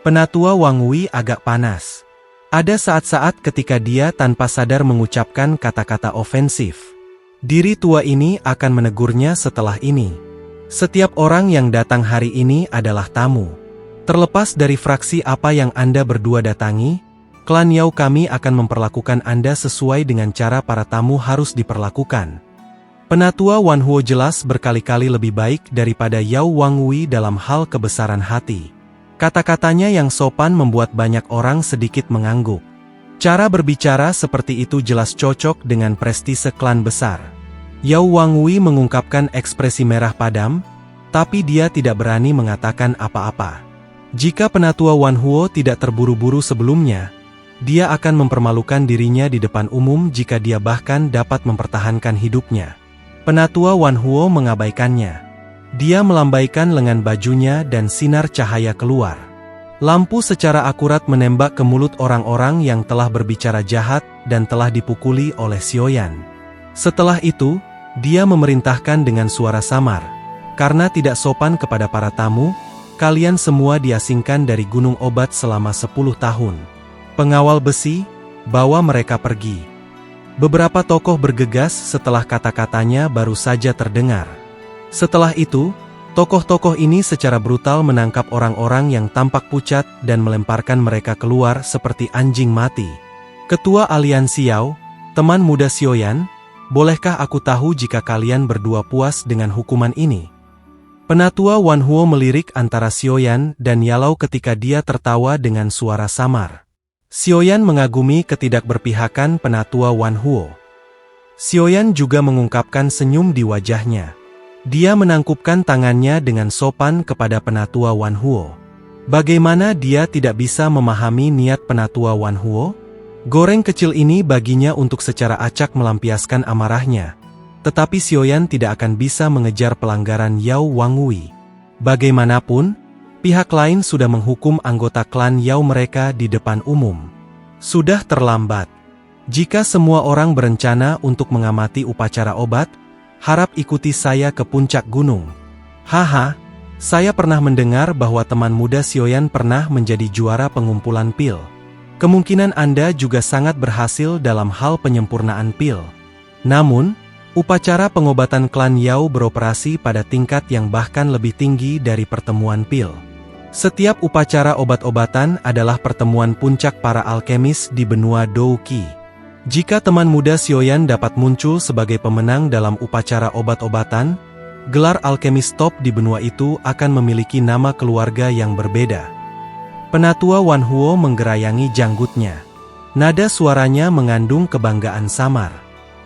Penatua Wangwei agak panas. Ada saat-saat ketika dia tanpa sadar mengucapkan kata-kata ofensif. Diri tua ini akan menegurnya setelah ini. Setiap orang yang datang hari ini adalah tamu. Terlepas dari fraksi apa yang Anda berdua datangi, klan Yao kami akan memperlakukan Anda sesuai dengan cara para tamu harus diperlakukan. Penatua Wan Huo jelas berkali-kali lebih baik daripada Yao Wangwei dalam hal kebesaran hati. Kata-katanya yang sopan membuat banyak orang sedikit mengangguk. Cara berbicara seperti itu jelas cocok dengan prestise klan besar. Yao Wangwei mengungkapkan ekspresi merah padam, tapi dia tidak berani mengatakan apa-apa. Jika penatua Wan Huo tidak terburu-buru sebelumnya, dia akan mempermalukan dirinya di depan umum jika dia bahkan dapat mempertahankan hidupnya. Penatua Wan Huo mengabaikannya. Dia melambaikan lengan bajunya dan sinar cahaya keluar. Lampu secara akurat menembak ke mulut orang-orang yang telah berbicara jahat dan telah dipukuli oleh Xiaoyan. Setelah itu, dia memerintahkan dengan suara samar. Karena tidak sopan kepada para tamu, kalian semua diasingkan dari Gunung Obat selama 10 tahun. Pengawal besi, bawa mereka pergi. Beberapa tokoh bergegas setelah kata-katanya baru saja terdengar. Setelah itu, tokoh-tokoh ini secara brutal menangkap orang-orang yang tampak pucat dan melemparkan mereka keluar seperti anjing mati. Ketua Aliansi Yao, teman muda Xiaoyan, bolehkah aku tahu jika kalian berdua puas dengan hukuman ini? Penatua Wan Huo melirik antara Xiaoyan dan Yalau ketika dia tertawa dengan suara samar. Xiaoyan mengagumi ketidakberpihakan penatua Wan Huo. Xiaoyan juga mengungkapkan senyum di wajahnya. Dia menangkupkan tangannya dengan sopan kepada penatua Wan Huo. Bagaimana dia tidak bisa memahami niat penatua Wan Huo? Goreng kecil ini baginya untuk secara acak melampiaskan amarahnya. Tetapi Xiaoyan tidak akan bisa mengejar pelanggaran Yao Wangwei. Bagaimanapun, pihak lain sudah menghukum anggota klan Yao mereka di depan umum. Sudah terlambat. Jika semua orang berencana untuk mengamati upacara obat, harap ikuti saya ke puncak gunung. Haha, saya pernah mendengar bahwa teman muda Xiaoyan pernah menjadi juara pengumpulan pil. Kemungkinan Anda juga sangat berhasil dalam hal penyempurnaan pil. Namun, upacara pengobatan klan Yao beroperasi pada tingkat yang bahkan lebih tinggi dari pertemuan pil. Setiap upacara obat-obatan adalah pertemuan puncak para alkemis di benua Douqi. Jika teman muda Xiaoyan dapat muncul sebagai pemenang dalam upacara obat-obatan, gelar alkemis top di benua itu akan memiliki nama keluarga yang berbeda. Penatua Wan Huo menggerayangi janggutnya. Nada suaranya mengandung kebanggaan samar.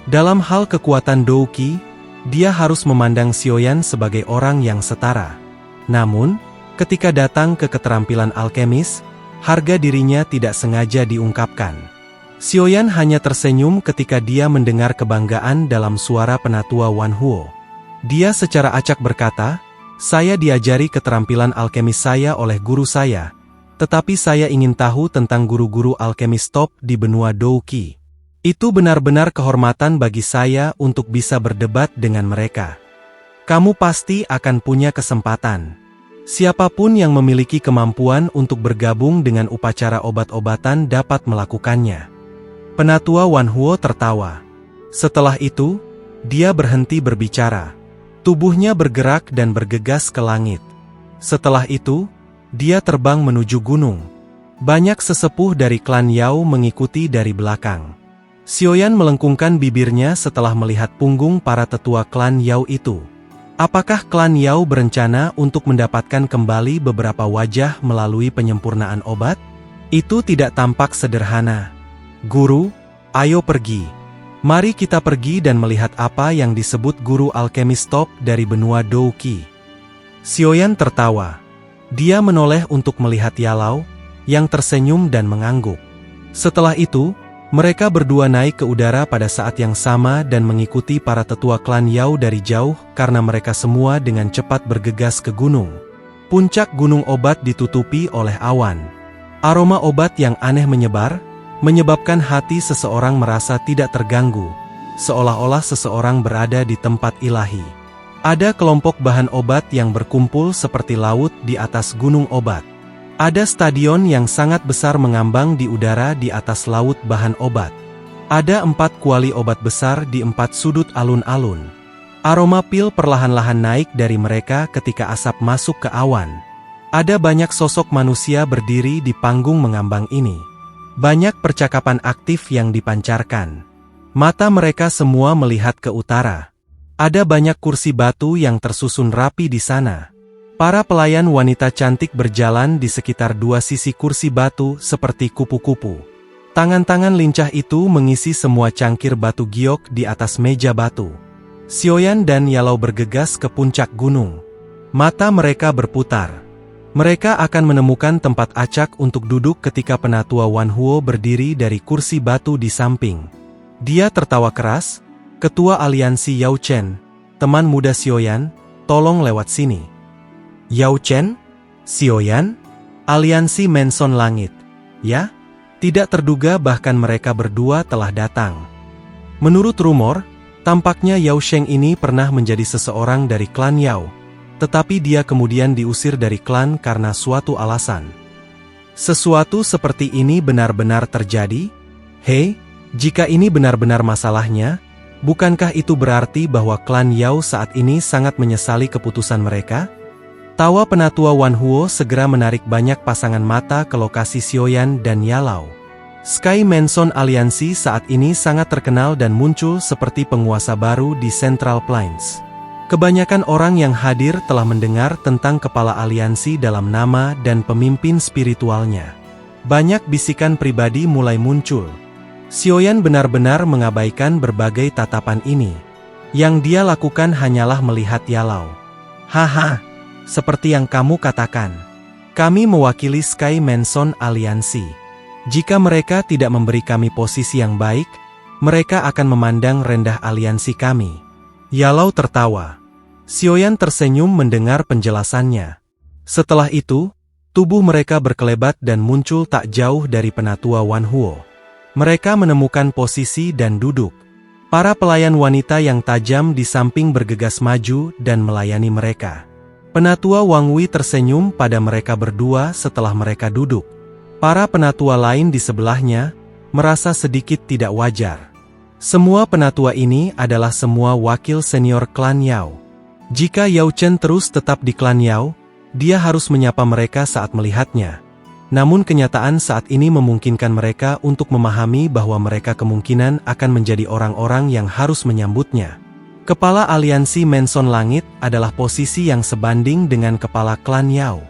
Dalam hal kekuatan Douqi, dia harus memandang Xiaoyan sebagai orang yang setara. Namun, ketika datang ke keterampilan alkemis, harga dirinya tidak sengaja diungkapkan. Xiaoyan hanya tersenyum ketika dia mendengar kebanggaan dalam suara penatua Wan Huo. Dia secara acak berkata, "Saya diajari keterampilan alkemis saya oleh guru saya. Tetapi saya ingin tahu tentang guru-guru alkemis top di benua Douqi. Itu benar-benar kehormatan bagi saya untuk bisa berdebat dengan mereka. Kamu pasti akan punya kesempatan. Siapapun yang memiliki kemampuan untuk bergabung dengan upacara obat-obatan dapat melakukannya." Penatua Wan Huo tertawa. Setelah itu, dia berhenti berbicara. Tubuhnya bergerak dan bergegas ke langit. Setelah itu, dia terbang menuju gunung. Banyak sesepuh dari klan Yao mengikuti dari belakang. Xiaoyan melengkungkan bibirnya setelah melihat punggung para tetua klan Yao itu. Apakah klan Yao berencana untuk mendapatkan kembali beberapa wajah melalui penyempurnaan obat? Itu tidak tampak sederhana. Guru, ayo pergi. Mari kita pergi dan melihat apa yang disebut guru alkemis top dari benua Douqi. Xiaoyan tertawa. Dia menoleh untuk melihat Yalau, yang tersenyum dan mengangguk. Setelah itu, mereka berdua naik ke udara pada saat yang sama dan mengikuti para tetua klan Yao dari jauh karena mereka semua dengan cepat bergegas ke gunung. Puncak gunung obat ditutupi oleh awan. Aroma obat yang aneh menyebar, menyebabkan hati seseorang merasa tidak terganggu, seolah-olah seseorang berada di tempat ilahi. Ada kelompok bahan obat yang berkumpul seperti laut di atas gunung obat. Ada stadion yang sangat besar mengambang di udara di atas laut bahan obat. Ada 4 kuali obat besar di 4 sudut alun-alun. Aroma pil perlahan-lahan naik dari mereka ketika asap masuk ke awan. Ada banyak sosok manusia berdiri di panggung mengambang ini. Banyak percakapan aktif yang dipancarkan. Mata mereka semua melihat ke utara. Ada banyak kursi batu yang tersusun rapi di sana. Para pelayan wanita cantik berjalan di sekitar 2 sisi kursi batu seperti kupu-kupu. Tangan-tangan lincah itu mengisi semua cangkir batu giok di atas meja batu. Xiaoyan dan Yalau bergegas ke puncak gunung. Mata mereka berputar. Mereka akan menemukan tempat acak untuk duduk ketika penatua Wan Huo berdiri dari kursi batu di samping. Dia tertawa keras. "Ketua aliansi Yao Chen, teman muda Xiaoyan, tolong lewat sini." Yao Chen? Xiaoyan? Aliansi Menson Langit. Ya? Tidak terduga bahkan mereka berdua telah datang. Menurut rumor, tampaknya Yao Sheng ini pernah menjadi seseorang dari klan Yao, tetapi dia kemudian diusir dari klan karena suatu alasan. Sesuatu seperti ini benar-benar terjadi? Hei, jika ini benar-benar masalahnya, bukankah itu berarti bahwa klan Yao saat ini sangat menyesali keputusan mereka? Tawa penatua Wan Huo segera menarik banyak pasangan mata ke lokasi Xiaoyan dan Yalau. Sky Mansion Aliansi saat ini sangat terkenal dan muncul seperti penguasa baru di Central Plains. Kebanyakan orang yang hadir telah mendengar tentang kepala aliansi dalam nama dan pemimpin spiritualnya. Banyak bisikan pribadi mulai muncul. Xiaoyan benar-benar mengabaikan berbagai tatapan ini. Yang dia lakukan hanyalah melihat Yalau. Haha, seperti yang kamu katakan. Kami mewakili Sky Mansion Aliansi. Jika mereka tidak memberi kami posisi yang baik, mereka akan memandang rendah aliansi kami. Yalau tertawa. Xiaoyan tersenyum mendengar penjelasannya. Setelah itu, tubuh mereka berkelebat dan muncul tak jauh dari penatua Wan Huo. Mereka menemukan posisi dan duduk. Para pelayan wanita yang tajam di samping bergegas maju dan melayani mereka. Penatua Wang Wei tersenyum pada mereka berdua setelah mereka duduk. Para penatua lain di sebelahnya merasa sedikit tidak wajar. Semua penatua ini adalah semua wakil senior klan Yao. Jika Yao Chen terus tetap di klan Yao, dia harus menyapa mereka saat melihatnya. Namun kenyataan saat ini memungkinkan mereka untuk memahami bahwa mereka kemungkinan akan menjadi orang-orang yang harus menyambutnya. Kepala aliansi Mansion Langit adalah posisi yang sebanding dengan kepala klan Yao.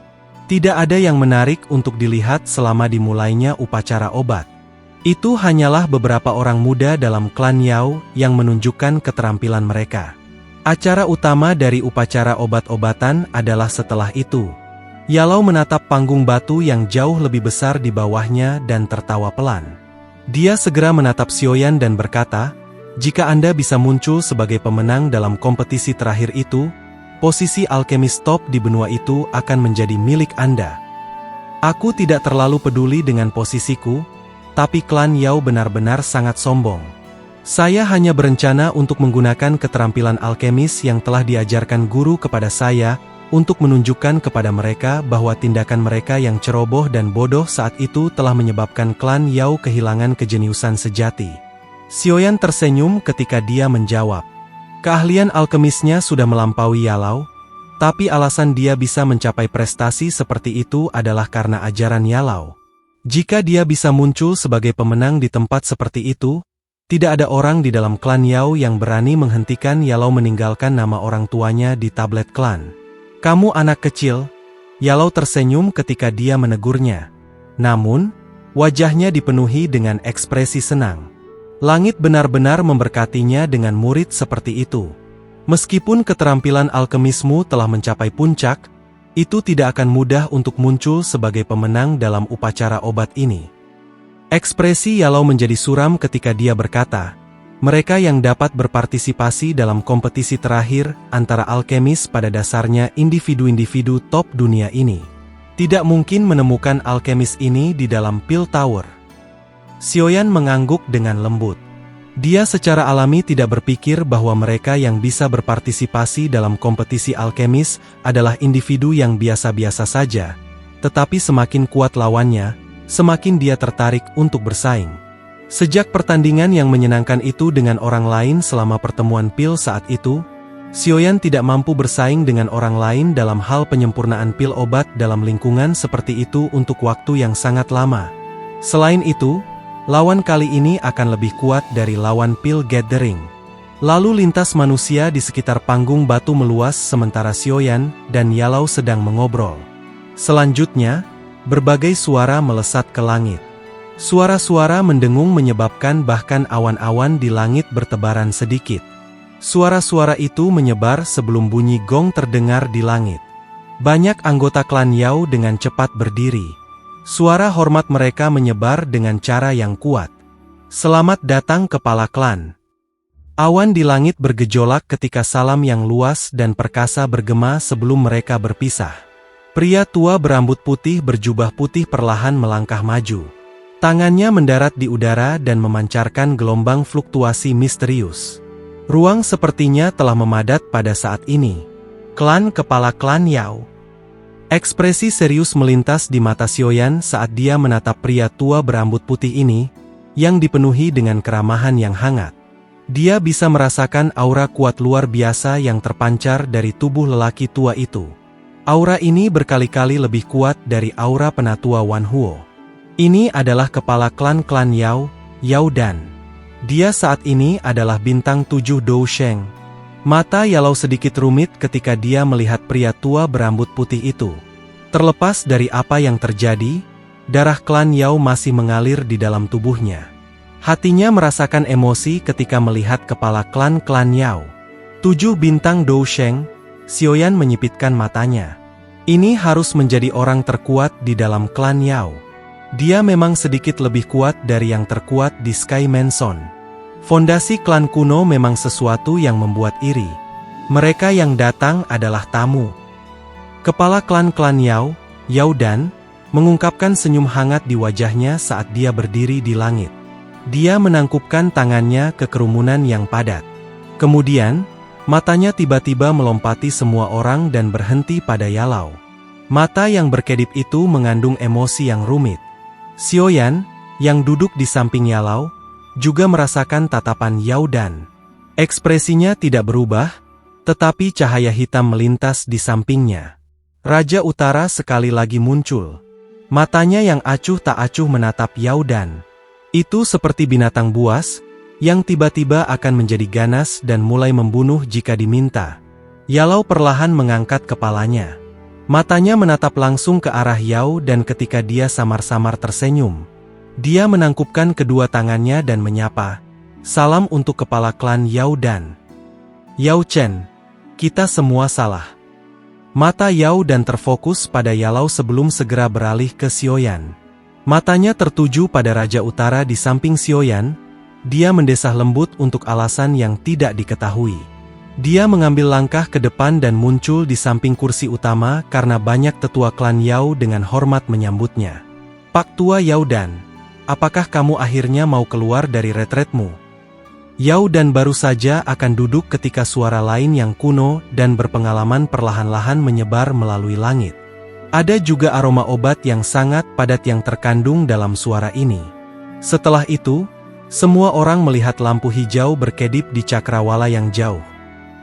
Tidak ada yang menarik untuk dilihat selama dimulainya upacara obat. Itu hanyalah beberapa orang muda dalam klan Yao yang menunjukkan keterampilan mereka. Acara utama dari upacara obat-obatan adalah setelah itu. Yalau menatap panggung batu yang jauh lebih besar di bawahnya dan tertawa pelan. Dia segera menatap Xiaoyan dan berkata, "Jika Anda bisa muncul sebagai pemenang dalam kompetisi terakhir itu, posisi alkemis top di benua itu akan menjadi milik Anda. Aku tidak terlalu peduli dengan posisiku, tapi klan Yao benar-benar sangat sombong. Saya hanya berencana untuk menggunakan keterampilan alkemis yang telah diajarkan guru kepada saya, untuk menunjukkan kepada mereka bahwa tindakan mereka yang ceroboh dan bodoh saat itu telah menyebabkan klan Yao kehilangan kejeniusan sejati." Xiaoyan tersenyum ketika dia menjawab. Keahlian alkemisnya sudah melampaui Yalau, tapi alasan dia bisa mencapai prestasi seperti itu adalah karena ajaran Yalau. Jika dia bisa muncul sebagai pemenang di tempat seperti itu, tidak ada orang di dalam klan Yao yang berani menghentikan Yalau meninggalkan nama orang tuanya di tablet klan. "Kamu anak kecil," Yalau tersenyum ketika dia menegurnya. Namun, wajahnya dipenuhi dengan ekspresi senang. Langit benar-benar memberkatinya dengan murid seperti itu. Meskipun keterampilan alkemismu telah mencapai puncak, itu tidak akan mudah untuk muncul sebagai pemenang dalam upacara obat ini. Ekspresi Yalau menjadi suram ketika dia berkata, mereka yang dapat berpartisipasi dalam kompetisi terakhir antara alkemis pada dasarnya individu-individu top dunia ini. Tidak mungkin menemukan alkemis ini di dalam Pil Tower. Xiaoyan mengangguk dengan lembut. Dia secara alami tidak berpikir bahwa mereka yang bisa berpartisipasi dalam kompetisi alkemis adalah individu yang biasa-biasa saja. Tetapi semakin kuat lawannya, semakin dia tertarik untuk bersaing. Sejak pertandingan yang menyenangkan itu dengan orang lain selama pertemuan pil saat itu, Xiaoyan tidak mampu bersaing dengan orang lain dalam hal penyempurnaan pil obat dalam lingkungan seperti itu untuk waktu yang sangat lama. Selain itu, lawan kali ini akan lebih kuat dari lawan pil gathering. Lalu lintas manusia di sekitar panggung batu meluas sementara Xiaoyan dan Yalau sedang mengobrol. Selanjutnya, berbagai suara melesat ke langit. Suara-suara mendengung menyebabkan bahkan awan-awan di langit bertebaran sedikit. Suara-suara itu menyebar sebelum bunyi gong terdengar di langit. Banyak anggota klan Yao dengan cepat berdiri. Suara hormat mereka menyebar dengan cara yang kuat. "Selamat datang kepala klan." Awan di langit bergejolak ketika salam yang luas dan perkasa bergema sebelum mereka berpisah. Pria tua berambut putih berjubah putih perlahan melangkah maju. Tangannya mendarat di udara dan memancarkan gelombang fluktuasi misterius. Ruang sepertinya telah memadat pada saat ini. Klan kepala klan Yao. Ekspresi serius melintas di mata Xiaoyan saat dia menatap pria tua berambut putih ini, yang dipenuhi dengan keramahan yang hangat. Dia bisa merasakan aura kuat luar biasa yang terpancar dari tubuh lelaki tua itu. Aura ini berkali-kali lebih kuat dari aura penatua Wan Huo. Ini adalah kepala klan Yao, Yao Dan. Dia saat ini adalah bintang 7 Dou Sheng. Mata Yalau sedikit rumit ketika dia melihat pria tua berambut putih itu. Terlepas dari apa yang terjadi, darah klan Yao masih mengalir di dalam tubuhnya. Hatinya merasakan emosi ketika melihat kepala klan Yao. 7 bintang Dou Sheng, Xiaoyan menyipitkan matanya. Ini harus menjadi orang terkuat di dalam klan Yao. Dia memang sedikit lebih kuat dari yang terkuat di Sky Mansion. Fondasi klan kuno memang sesuatu yang membuat iri. Mereka yang datang adalah tamu. Kepala klan Yao, Yao Dan, mengungkapkan senyum hangat di wajahnya saat dia berdiri di langit. Dia menangkupkan tangannya ke kerumunan yang padat. Kemudian, matanya tiba-tiba melompati semua orang dan berhenti pada Yalau. Mata yang berkedip itu mengandung emosi yang rumit. Xiaoyan, yang duduk di samping Yalau, juga merasakan tatapan Yao Dan. Ekspresinya tidak berubah, tetapi cahaya hitam melintas di sampingnya. Raja Utara sekali lagi muncul. Matanya yang acuh tak acuh menatap Yao Dan. Itu seperti binatang buas, yang tiba-tiba akan menjadi ganas dan mulai membunuh jika diminta. Yalau perlahan mengangkat kepalanya. Matanya menatap langsung ke arah Yao dan ketika dia samar-samar tersenyum, dia menangkupkan kedua tangannya dan menyapa, "Salam untuk kepala klan Yao Dan." "Yao Chen, kita semua salah." Mata Yao Dan terfokus pada Yalau sebelum segera beralih ke Xiaoyan. Matanya tertuju pada Raja Utara di samping Xiaoyan. Dia mendesah lembut untuk alasan yang tidak diketahui. Dia mengambil langkah ke depan dan muncul di samping kursi utama karena banyak tetua klan Yao dengan hormat menyambutnya. "Pak Tua Yao Dan, apakah kamu akhirnya mau keluar dari retretmu?" Yao Dan baru saja akan duduk ketika suara lain yang kuno dan berpengalaman perlahan-lahan menyebar melalui langit. Ada juga aroma obat yang sangat padat yang terkandung dalam suara ini. Setelah itu, semua orang melihat lampu hijau berkedip di cakrawala yang jauh.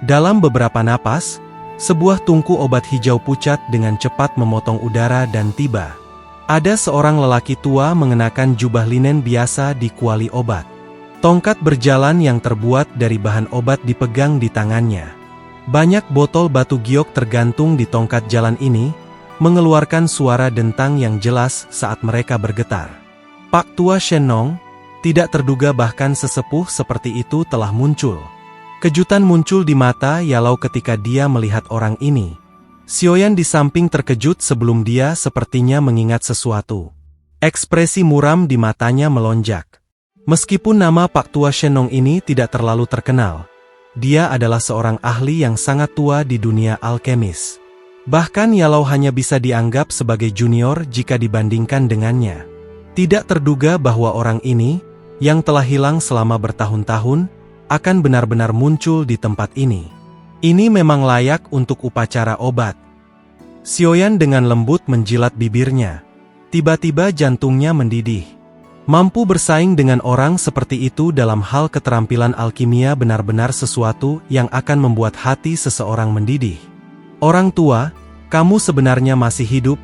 Dalam beberapa napas, sebuah tungku obat hijau pucat dengan cepat memotong udara dan tiba. Ada seorang lelaki tua mengenakan jubah linen biasa di kuali obat. Tongkat berjalan yang terbuat dari bahan obat dipegang di tangannya. Banyak botol batu giok tergantung di tongkat jalan ini, mengeluarkan suara dentang yang jelas saat mereka bergetar. Pak Tua Shenong, tidak terduga bahkan sesepuh seperti itu telah muncul. Kejutan muncul di mata Yalau ketika dia melihat orang ini. Xiaoyan di samping terkejut sebelum dia sepertinya mengingat sesuatu. Ekspresi muram di matanya melonjak. Meskipun nama Pak Tua Shenong ini tidak terlalu terkenal, dia adalah seorang ahli yang sangat tua di dunia alkemis. Bahkan Yalau hanya bisa dianggap sebagai junior jika dibandingkan dengannya. Tidak terduga bahwa orang ini, yang telah hilang selama bertahun-tahun, akan benar-benar muncul di tempat ini. Ini memang layak untuk upacara obat. Xiaoyan dengan lembut menjilat bibirnya. Tiba-tiba jantungnya mendidih. Mampu bersaing dengan orang seperti itu dalam hal keterampilan alkimia benar-benar sesuatu yang akan membuat hati seseorang mendidih. "Orang tua, kamu sebenarnya masih hidup?"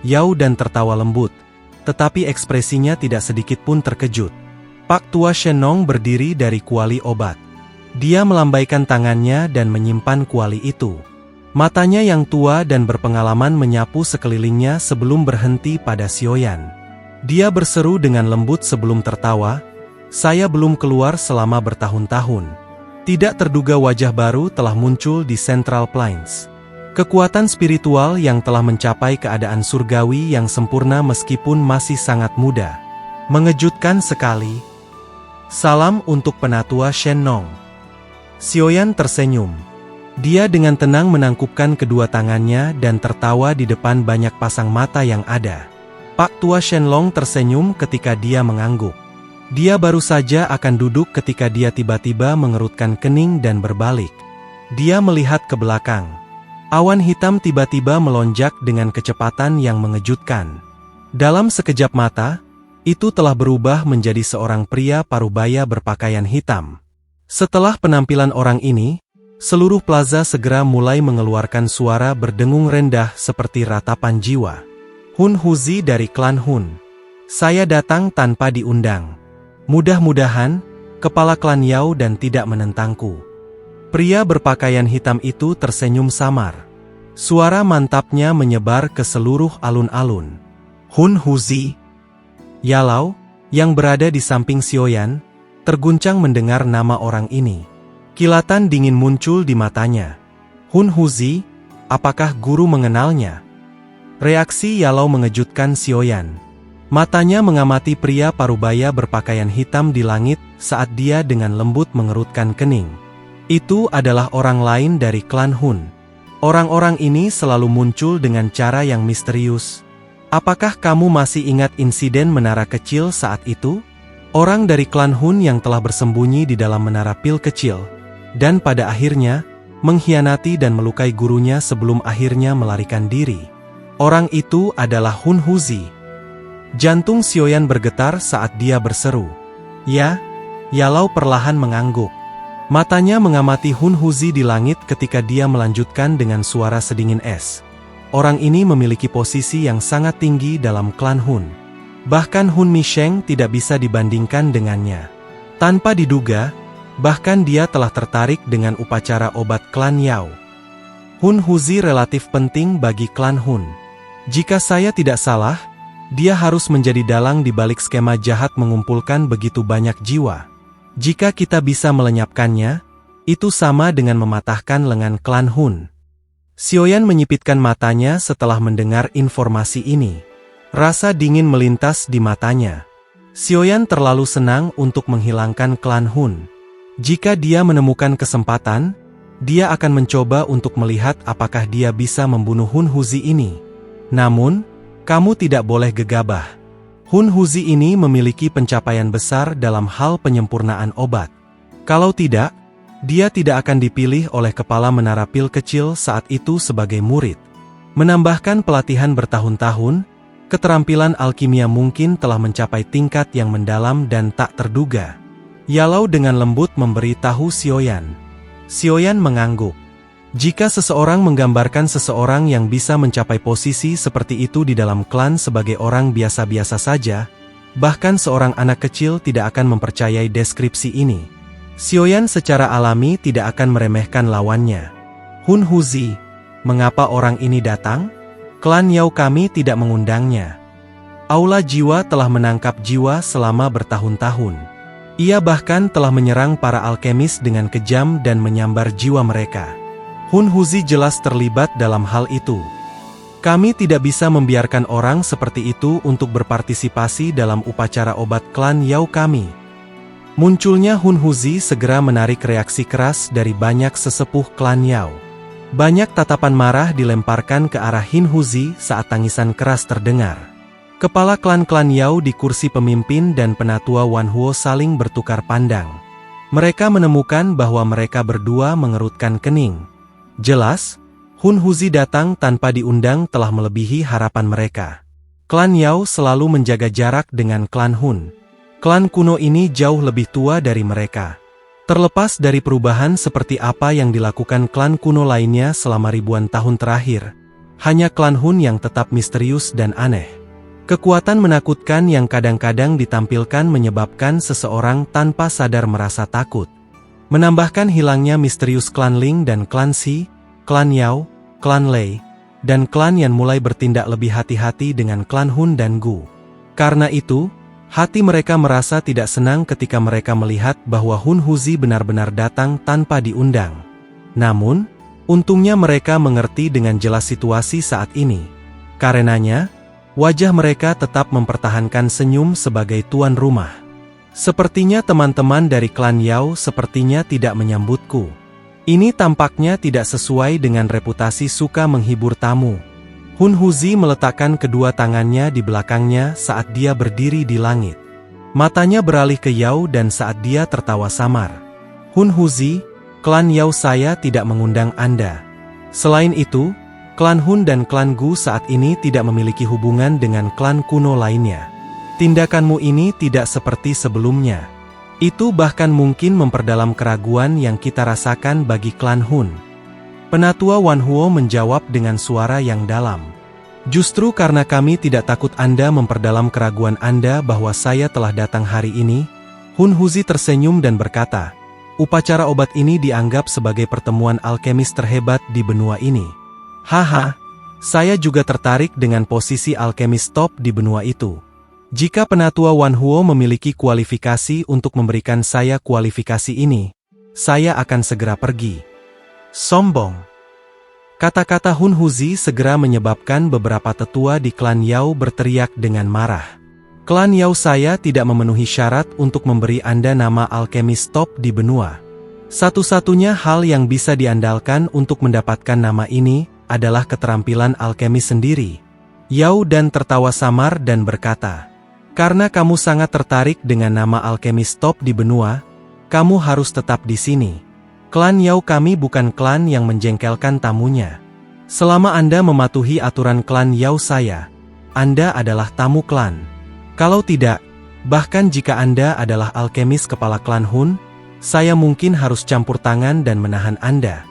Yao Dan tertawa lembut, tetapi ekspresinya tidak sedikit pun terkejut. Pak Tua Shenong berdiri dari kuali obat. Dia melambaikan tangannya dan menyimpan kuali itu. Matanya yang tua dan berpengalaman menyapu sekelilingnya sebelum berhenti pada Xiaoyan. Dia berseru dengan lembut sebelum tertawa, "Saya belum keluar selama bertahun-tahun." Tidak terduga wajah baru telah muncul di Central Plains. Kekuatan spiritual yang telah mencapai keadaan surgawi yang sempurna meskipun masih sangat muda. Mengejutkan sekali. "Salam untuk Penatua Shenong." Xiaoyan tersenyum. Dia dengan tenang menangkupkan kedua tangannya dan tertawa di depan banyak pasang mata yang ada. Pak Tua Shenlong tersenyum ketika dia mengangguk. Dia baru saja akan duduk ketika dia tiba-tiba mengerutkan kening dan berbalik. Dia melihat ke belakang. Awan hitam tiba-tiba melonjak dengan kecepatan yang mengejutkan. Dalam sekejap mata, itu telah berubah menjadi seorang pria parubaya berpakaian hitam. Setelah penampilan orang ini, seluruh plaza segera mulai mengeluarkan suara berdengung rendah seperti ratapan jiwa. "Hun Huzi dari klan Hun. Saya datang tanpa diundang. Mudah-mudahan, kepala klan Yao dan tidak menentangku. Pria berpakaian hitam itu tersenyum samar. Suara mantapnya menyebar ke seluruh alun-alun. Hun Huzi. Yalau, yang berada di samping Xiaoyan, terguncang mendengar nama orang ini. Kilatan dingin muncul di matanya. Hun Huzi, apakah guru mengenalnya? Reaksi Yalau mengejutkan Xiaoyan. Matanya mengamati pria parubaya berpakaian hitam di langit saat dia dengan lembut mengerutkan kening. Itu adalah orang lain dari klan Hun. Orang-orang ini selalu muncul dengan cara yang misterius. Apakah kamu masih ingat insiden menara kecil saat itu? Orang dari klan Hun yang telah bersembunyi di dalam menara pil kecil, dan pada akhirnya, mengkhianati dan melukai gurunya sebelum akhirnya melarikan diri. Orang itu adalah Hun Huzi. Jantung Xiaoyan bergetar saat dia berseru. Ya, Yalau perlahan mengangguk. Matanya mengamati Hun Huzi di langit ketika dia melanjutkan dengan suara sedingin es. Orang ini memiliki posisi yang sangat tinggi dalam klan Hun. Bahkan Hun Misheng tidak bisa dibandingkan dengannya. Tanpa diduga, bahkan dia telah tertarik dengan upacara obat klan Yao. Hun Huzi relatif penting bagi klan Hun. Jika saya tidak salah, dia harus menjadi dalang di balik skema jahat mengumpulkan begitu banyak jiwa. Jika kita bisa melenyapkannya, itu sama dengan mematahkan lengan klan Hun. Xiaoyan menyipitkan matanya setelah mendengar informasi ini. Rasa dingin melintas di matanya. Xiaoyan terlalu senang untuk menghilangkan klan Hun. Jika dia menemukan kesempatan, dia akan mencoba untuk melihat apakah dia bisa membunuh Hun Huzi ini. Namun, kamu tidak boleh gegabah. Hun Huzi ini memiliki pencapaian besar dalam hal penyempurnaan obat. Kalau tidak, dia tidak akan dipilih oleh kepala menara pil kecil saat itu sebagai murid. Menambahkan pelatihan bertahun-tahun, keterampilan alkimia mungkin telah mencapai tingkat yang mendalam dan tak terduga. Yalau dengan lembut memberi tahu Xiaoyan. Xiaoyan mengangguk. Jika seseorang menggambarkan seseorang yang bisa mencapai posisi seperti itu di dalam klan sebagai orang biasa-biasa saja, bahkan seorang anak kecil tidak akan mempercayai deskripsi ini. Xiaoyan secara alami tidak akan meremehkan lawannya. Hun Huzi, mengapa orang ini datang? Klan Yao kami tidak mengundangnya. Aula jiwa telah menangkap jiwa selama bertahun-tahun. Ia bahkan telah menyerang para alkemis dengan kejam dan menyambar jiwa mereka. Hun Huzi jelas terlibat dalam hal itu. Kami tidak bisa membiarkan orang seperti itu untuk berpartisipasi dalam upacara obat klan Yao kami. Munculnya Hun Huzi segera menarik reaksi keras dari banyak sesepuh klan Yao. Banyak tatapan marah dilemparkan ke arah Hin Huzi saat tangisan keras terdengar. Kepala klan-klan Yao di kursi pemimpin dan penatua Wan Huo saling bertukar pandang. Mereka menemukan bahwa mereka berdua mengerutkan kening. Jelas, Hun Huzi datang tanpa diundang telah melebihi harapan mereka. Klan Yao selalu menjaga jarak dengan klan Hun. Klan kuno ini jauh lebih tua dari mereka. Terlepas dari perubahan seperti apa yang dilakukan klan kuno lainnya selama ribuan tahun terakhir, hanya klan Hun yang tetap misterius dan aneh. Kekuatan menakutkan yang kadang-kadang ditampilkan menyebabkan seseorang tanpa sadar merasa takut. Menambahkan hilangnya misterius klan Ling dan klan Xi, klan Yao, klan Lei, dan klan Yan mulai bertindak lebih hati-hati dengan klan Hun dan Gu. Karena itu, hati mereka merasa tidak senang ketika mereka melihat bahwa Hun Huzi benar-benar datang tanpa diundang. Namun, untungnya mereka mengerti dengan jelas situasi saat ini. Karenanya, wajah mereka tetap mempertahankan senyum sebagai tuan rumah. Sepertinya teman-teman dari klan Yao sepertinya tidak menyambutku. Ini tampaknya tidak sesuai dengan reputasi suka menghibur tamu. Hun Huzi meletakkan kedua tangannya di belakangnya saat dia berdiri di langit. Matanya beralih ke Yao dan saat dia tertawa samar. Hun Huzi, klan Yao saya tidak mengundang Anda. Selain itu, klan Hun dan klan Gu saat ini tidak memiliki hubungan dengan klan kuno lainnya. Tindakanmu ini tidak seperti sebelumnya. Itu bahkan mungkin memperdalam keraguan yang kita rasakan bagi klan Hun. Penatua Wan Huo menjawab dengan suara yang dalam. Justru karena kami tidak takut Anda memperdalam keraguan Anda bahwa saya telah datang hari ini, Hun Huzi tersenyum dan berkata, upacara obat ini dianggap sebagai pertemuan alkemis terhebat di benua ini. Haha, saya juga tertarik dengan posisi alkemis top di benua itu. Jika Penatua Wan Huo memiliki kualifikasi untuk memberikan saya kualifikasi ini, saya akan segera pergi. Sombong. Kata-kata Hun Huzi segera menyebabkan beberapa tetua di klan Yao berteriak dengan marah. Klan Yao saya tidak memenuhi syarat untuk memberi Anda nama alkemis top di benua. Satu-satunya hal yang bisa diandalkan untuk mendapatkan nama ini adalah keterampilan alkemis sendiri. Yao Dan tertawa samar dan berkata, karena kamu sangat tertarik dengan nama alkemis top di benua, kamu harus tetap di sini. Klan Yao kami bukan klan yang menjengkelkan tamunya. Selama Anda mematuhi aturan klan Yao saya, Anda adalah tamu klan. Kalau tidak, bahkan jika Anda adalah alkemis kepala klan Hun, saya mungkin harus campur tangan dan menahan Anda.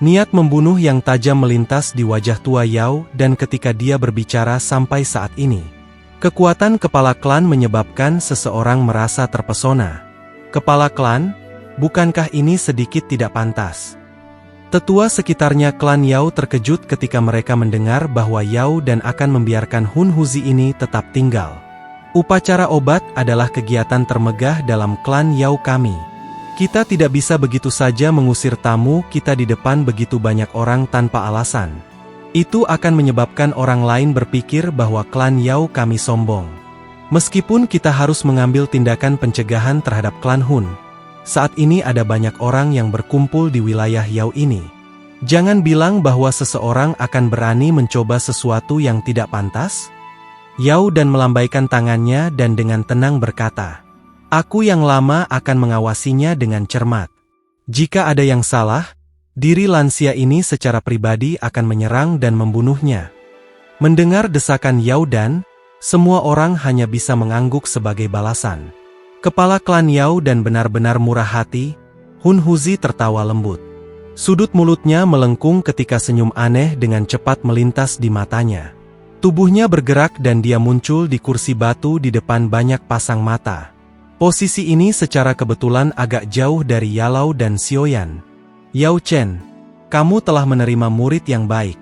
Niat membunuh yang tajam melintas di wajah tua Yao dan ketika dia berbicara sampai saat ini. Kekuatan kepala klan menyebabkan seseorang merasa terpesona. Kepala klan? Bukankah ini sedikit tidak pantas? Tetua sekitarnya klan Yao terkejut ketika mereka mendengar bahwa Yao Dan akan membiarkan Hun Huzi ini tetap tinggal. Upacara obat adalah kegiatan termegah dalam klan Yao kami. Kita tidak bisa begitu saja mengusir tamu kita di depan begitu banyak orang tanpa alasan. Itu akan menyebabkan orang lain berpikir bahwa klan Yao kami sombong. Meskipun kita harus mengambil tindakan pencegahan terhadap klan Hun, saat ini ada banyak orang yang berkumpul di wilayah Yao ini. Jangan bilang bahwa seseorang akan berani mencoba sesuatu yang tidak pantas. Yao Dan melambaikan tangannya dan dengan tenang berkata, aku yang lama akan mengawasinya dengan cermat. Jika ada yang salah, diri lansia ini secara pribadi akan menyerang dan membunuhnya. Mendengar desakan Yao Dan, semua orang hanya bisa mengangguk sebagai balasan. Kepala klan Yao Dan benar-benar murah hati. Hun Huzi tertawa lembut. Sudut mulutnya melengkung ketika senyum aneh dengan cepat melintas di matanya. Tubuhnya bergerak dan dia muncul di kursi batu di depan banyak pasang mata. Posisi ini secara kebetulan agak jauh dari Yalao dan Xiaoyan. Yao Chen, kamu telah menerima murid yang baik.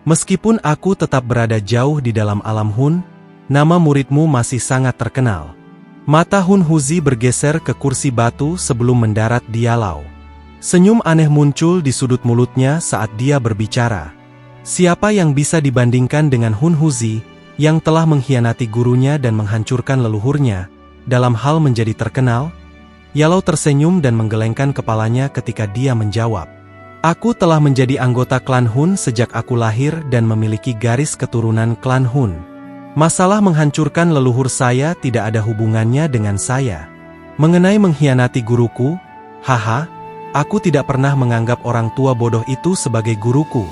Meskipun aku tetap berada jauh di dalam alam Hun, nama muridmu masih sangat terkenal. Mata Hun Huzi bergeser ke kursi batu sebelum mendarat di Yalao. Senyum aneh muncul di sudut mulutnya saat dia berbicara. Siapa yang bisa dibandingkan dengan Hun Huzi, yang telah mengkhianati gurunya dan menghancurkan leluhurnya, dalam hal menjadi terkenal? Yalao tersenyum dan menggelengkan kepalanya ketika dia menjawab. Aku telah menjadi anggota klan Hun sejak aku lahir dan memiliki garis keturunan klan Hun. Masalah menghancurkan leluhur saya tidak ada hubungannya dengan saya. Mengenai mengkhianati guruku, haha, aku tidak pernah menganggap orang tua bodoh itu sebagai guruku.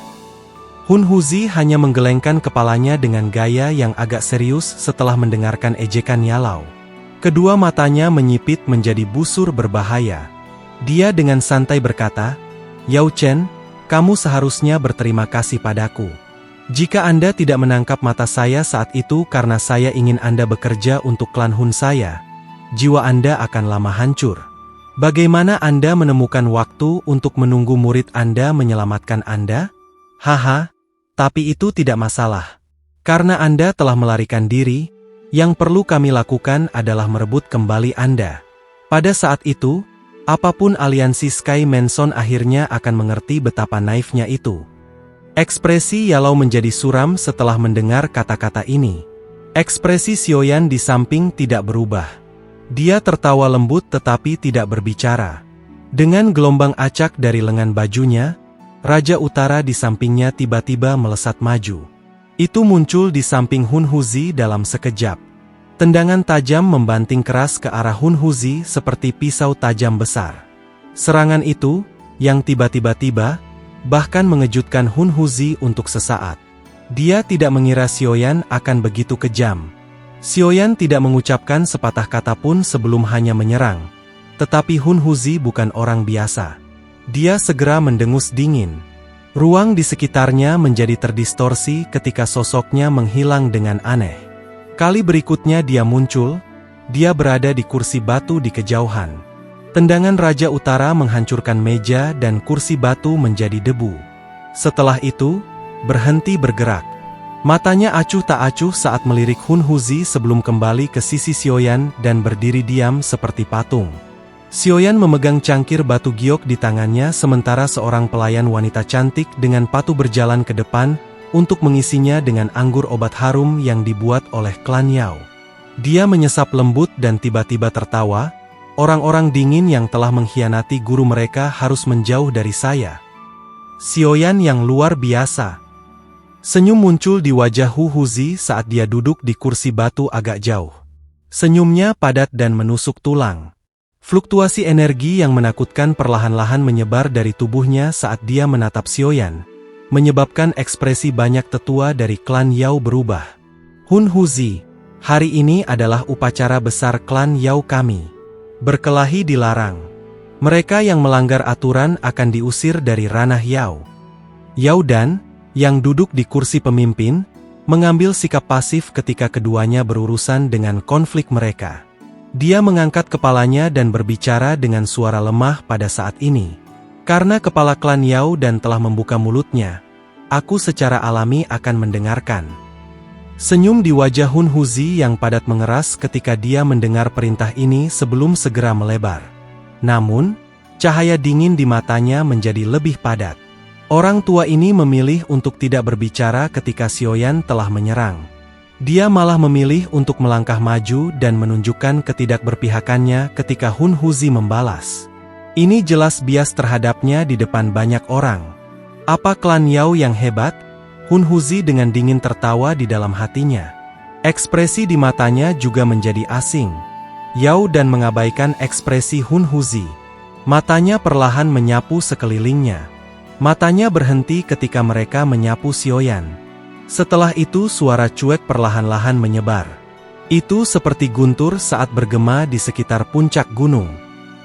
Hun Huzi hanya menggelengkan kepalanya dengan gaya yang agak serius setelah mendengarkan ejekan Yalao. Kedua matanya menyipit menjadi busur berbahaya. Dia dengan santai berkata, Yao Chen, kamu seharusnya berterima kasih padaku. Jika Anda tidak menangkap mata saya saat itu karena saya ingin Anda bekerja untuk klan Hun saya, jiwa Anda akan lama hancur. Bagaimana Anda menemukan waktu untuk menunggu murid Anda menyelamatkan Anda? Haha, tapi itu tidak masalah. Karena Anda telah melarikan diri, yang perlu kami lakukan adalah merebut kembali Anda. Pada saat itu, apapun aliansi Sky Mansion akhirnya akan mengerti betapa naifnya itu. Ekspresi Yalao menjadi suram setelah mendengar kata-kata ini. Ekspresi Xiaoyan di samping tidak berubah. Dia tertawa lembut tetapi tidak berbicara. Dengan gelombang acak dari lengan bajunya, Raja Utara di sampingnya tiba-tiba melesat maju. Itu muncul di samping Hun Huzi dalam sekejap. Tendangan tajam membanting keras ke arah Hun Huzi seperti pisau tajam besar. Serangan itu, yang tiba-tiba, bahkan mengejutkan Hun Huzi untuk sesaat. Dia tidak mengira Xiaoyan akan begitu kejam. Xiaoyan tidak mengucapkan sepatah kata pun sebelum hanya menyerang. Tetapi Hun Huzi bukan orang biasa. Dia segera mendengus dingin. Ruang di sekitarnya menjadi terdistorsi ketika sosoknya menghilang dengan aneh. Kali berikutnya dia muncul, dia berada di kursi batu di kejauhan. Tendangan Raja Utara menghancurkan meja dan kursi batu menjadi debu. Setelah itu, berhenti bergerak. Matanya acuh tak acuh saat melirik Hun Huzi sebelum kembali ke sisi Xiaoyan dan berdiri diam seperti patung. Xiaoyan memegang cangkir batu giok di tangannya sementara seorang pelayan wanita cantik dengan patuh berjalan ke depan untuk mengisinya dengan anggur obat harum yang dibuat oleh klan Yao. Dia menyesap lembut dan tiba-tiba tertawa, orang-orang dingin yang telah mengkhianati guru mereka harus menjauh dari saya. Xiaoyan yang luar biasa. Senyum muncul di wajah Hu Huzi saat dia duduk di kursi batu agak jauh. Senyumnya padat dan menusuk tulang. Fluktuasi energi yang menakutkan perlahan-lahan menyebar dari tubuhnya saat dia menatap Xiaoyan, menyebabkan ekspresi banyak tetua dari klan Yao berubah. Hun Huzi, hari ini adalah upacara besar klan Yao kami. Berkelahi dilarang. Mereka yang melanggar aturan akan diusir dari ranah Yao. Yao Dan, yang duduk di kursi pemimpin, mengambil sikap pasif ketika keduanya berurusan dengan konflik mereka. Dia mengangkat kepalanya dan berbicara dengan suara lemah pada saat ini. Karena kepala klan Yao Dan telah membuka mulutnya, aku secara alami akan mendengarkan. Senyum di wajah Hun Huzi yang padat mengeras ketika dia mendengar perintah ini sebelum segera melebar. Namun, cahaya dingin di matanya menjadi lebih padat. Orang tua ini memilih untuk tidak berbicara ketika Xiaoyan telah menyerang. Dia malah memilih untuk melangkah maju dan menunjukkan ketidakberpihakannya ketika Hun Huzi membalas. Ini jelas bias terhadapnya di depan banyak orang. Apa klan Yao yang hebat? Hun Huzi dengan dingin tertawa di dalam hatinya. Ekspresi di matanya juga menjadi asing. Yao Dan mengabaikan ekspresi Hun Huzi. Matanya perlahan menyapu sekelilingnya. Matanya berhenti ketika mereka menyapu Xiaoyan. Setelah itu suara cuek perlahan-lahan menyebar. Itu seperti guntur saat bergema di sekitar puncak gunung.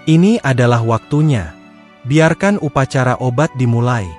Ini adalah waktunya. Biarkan upacara obat dimulai.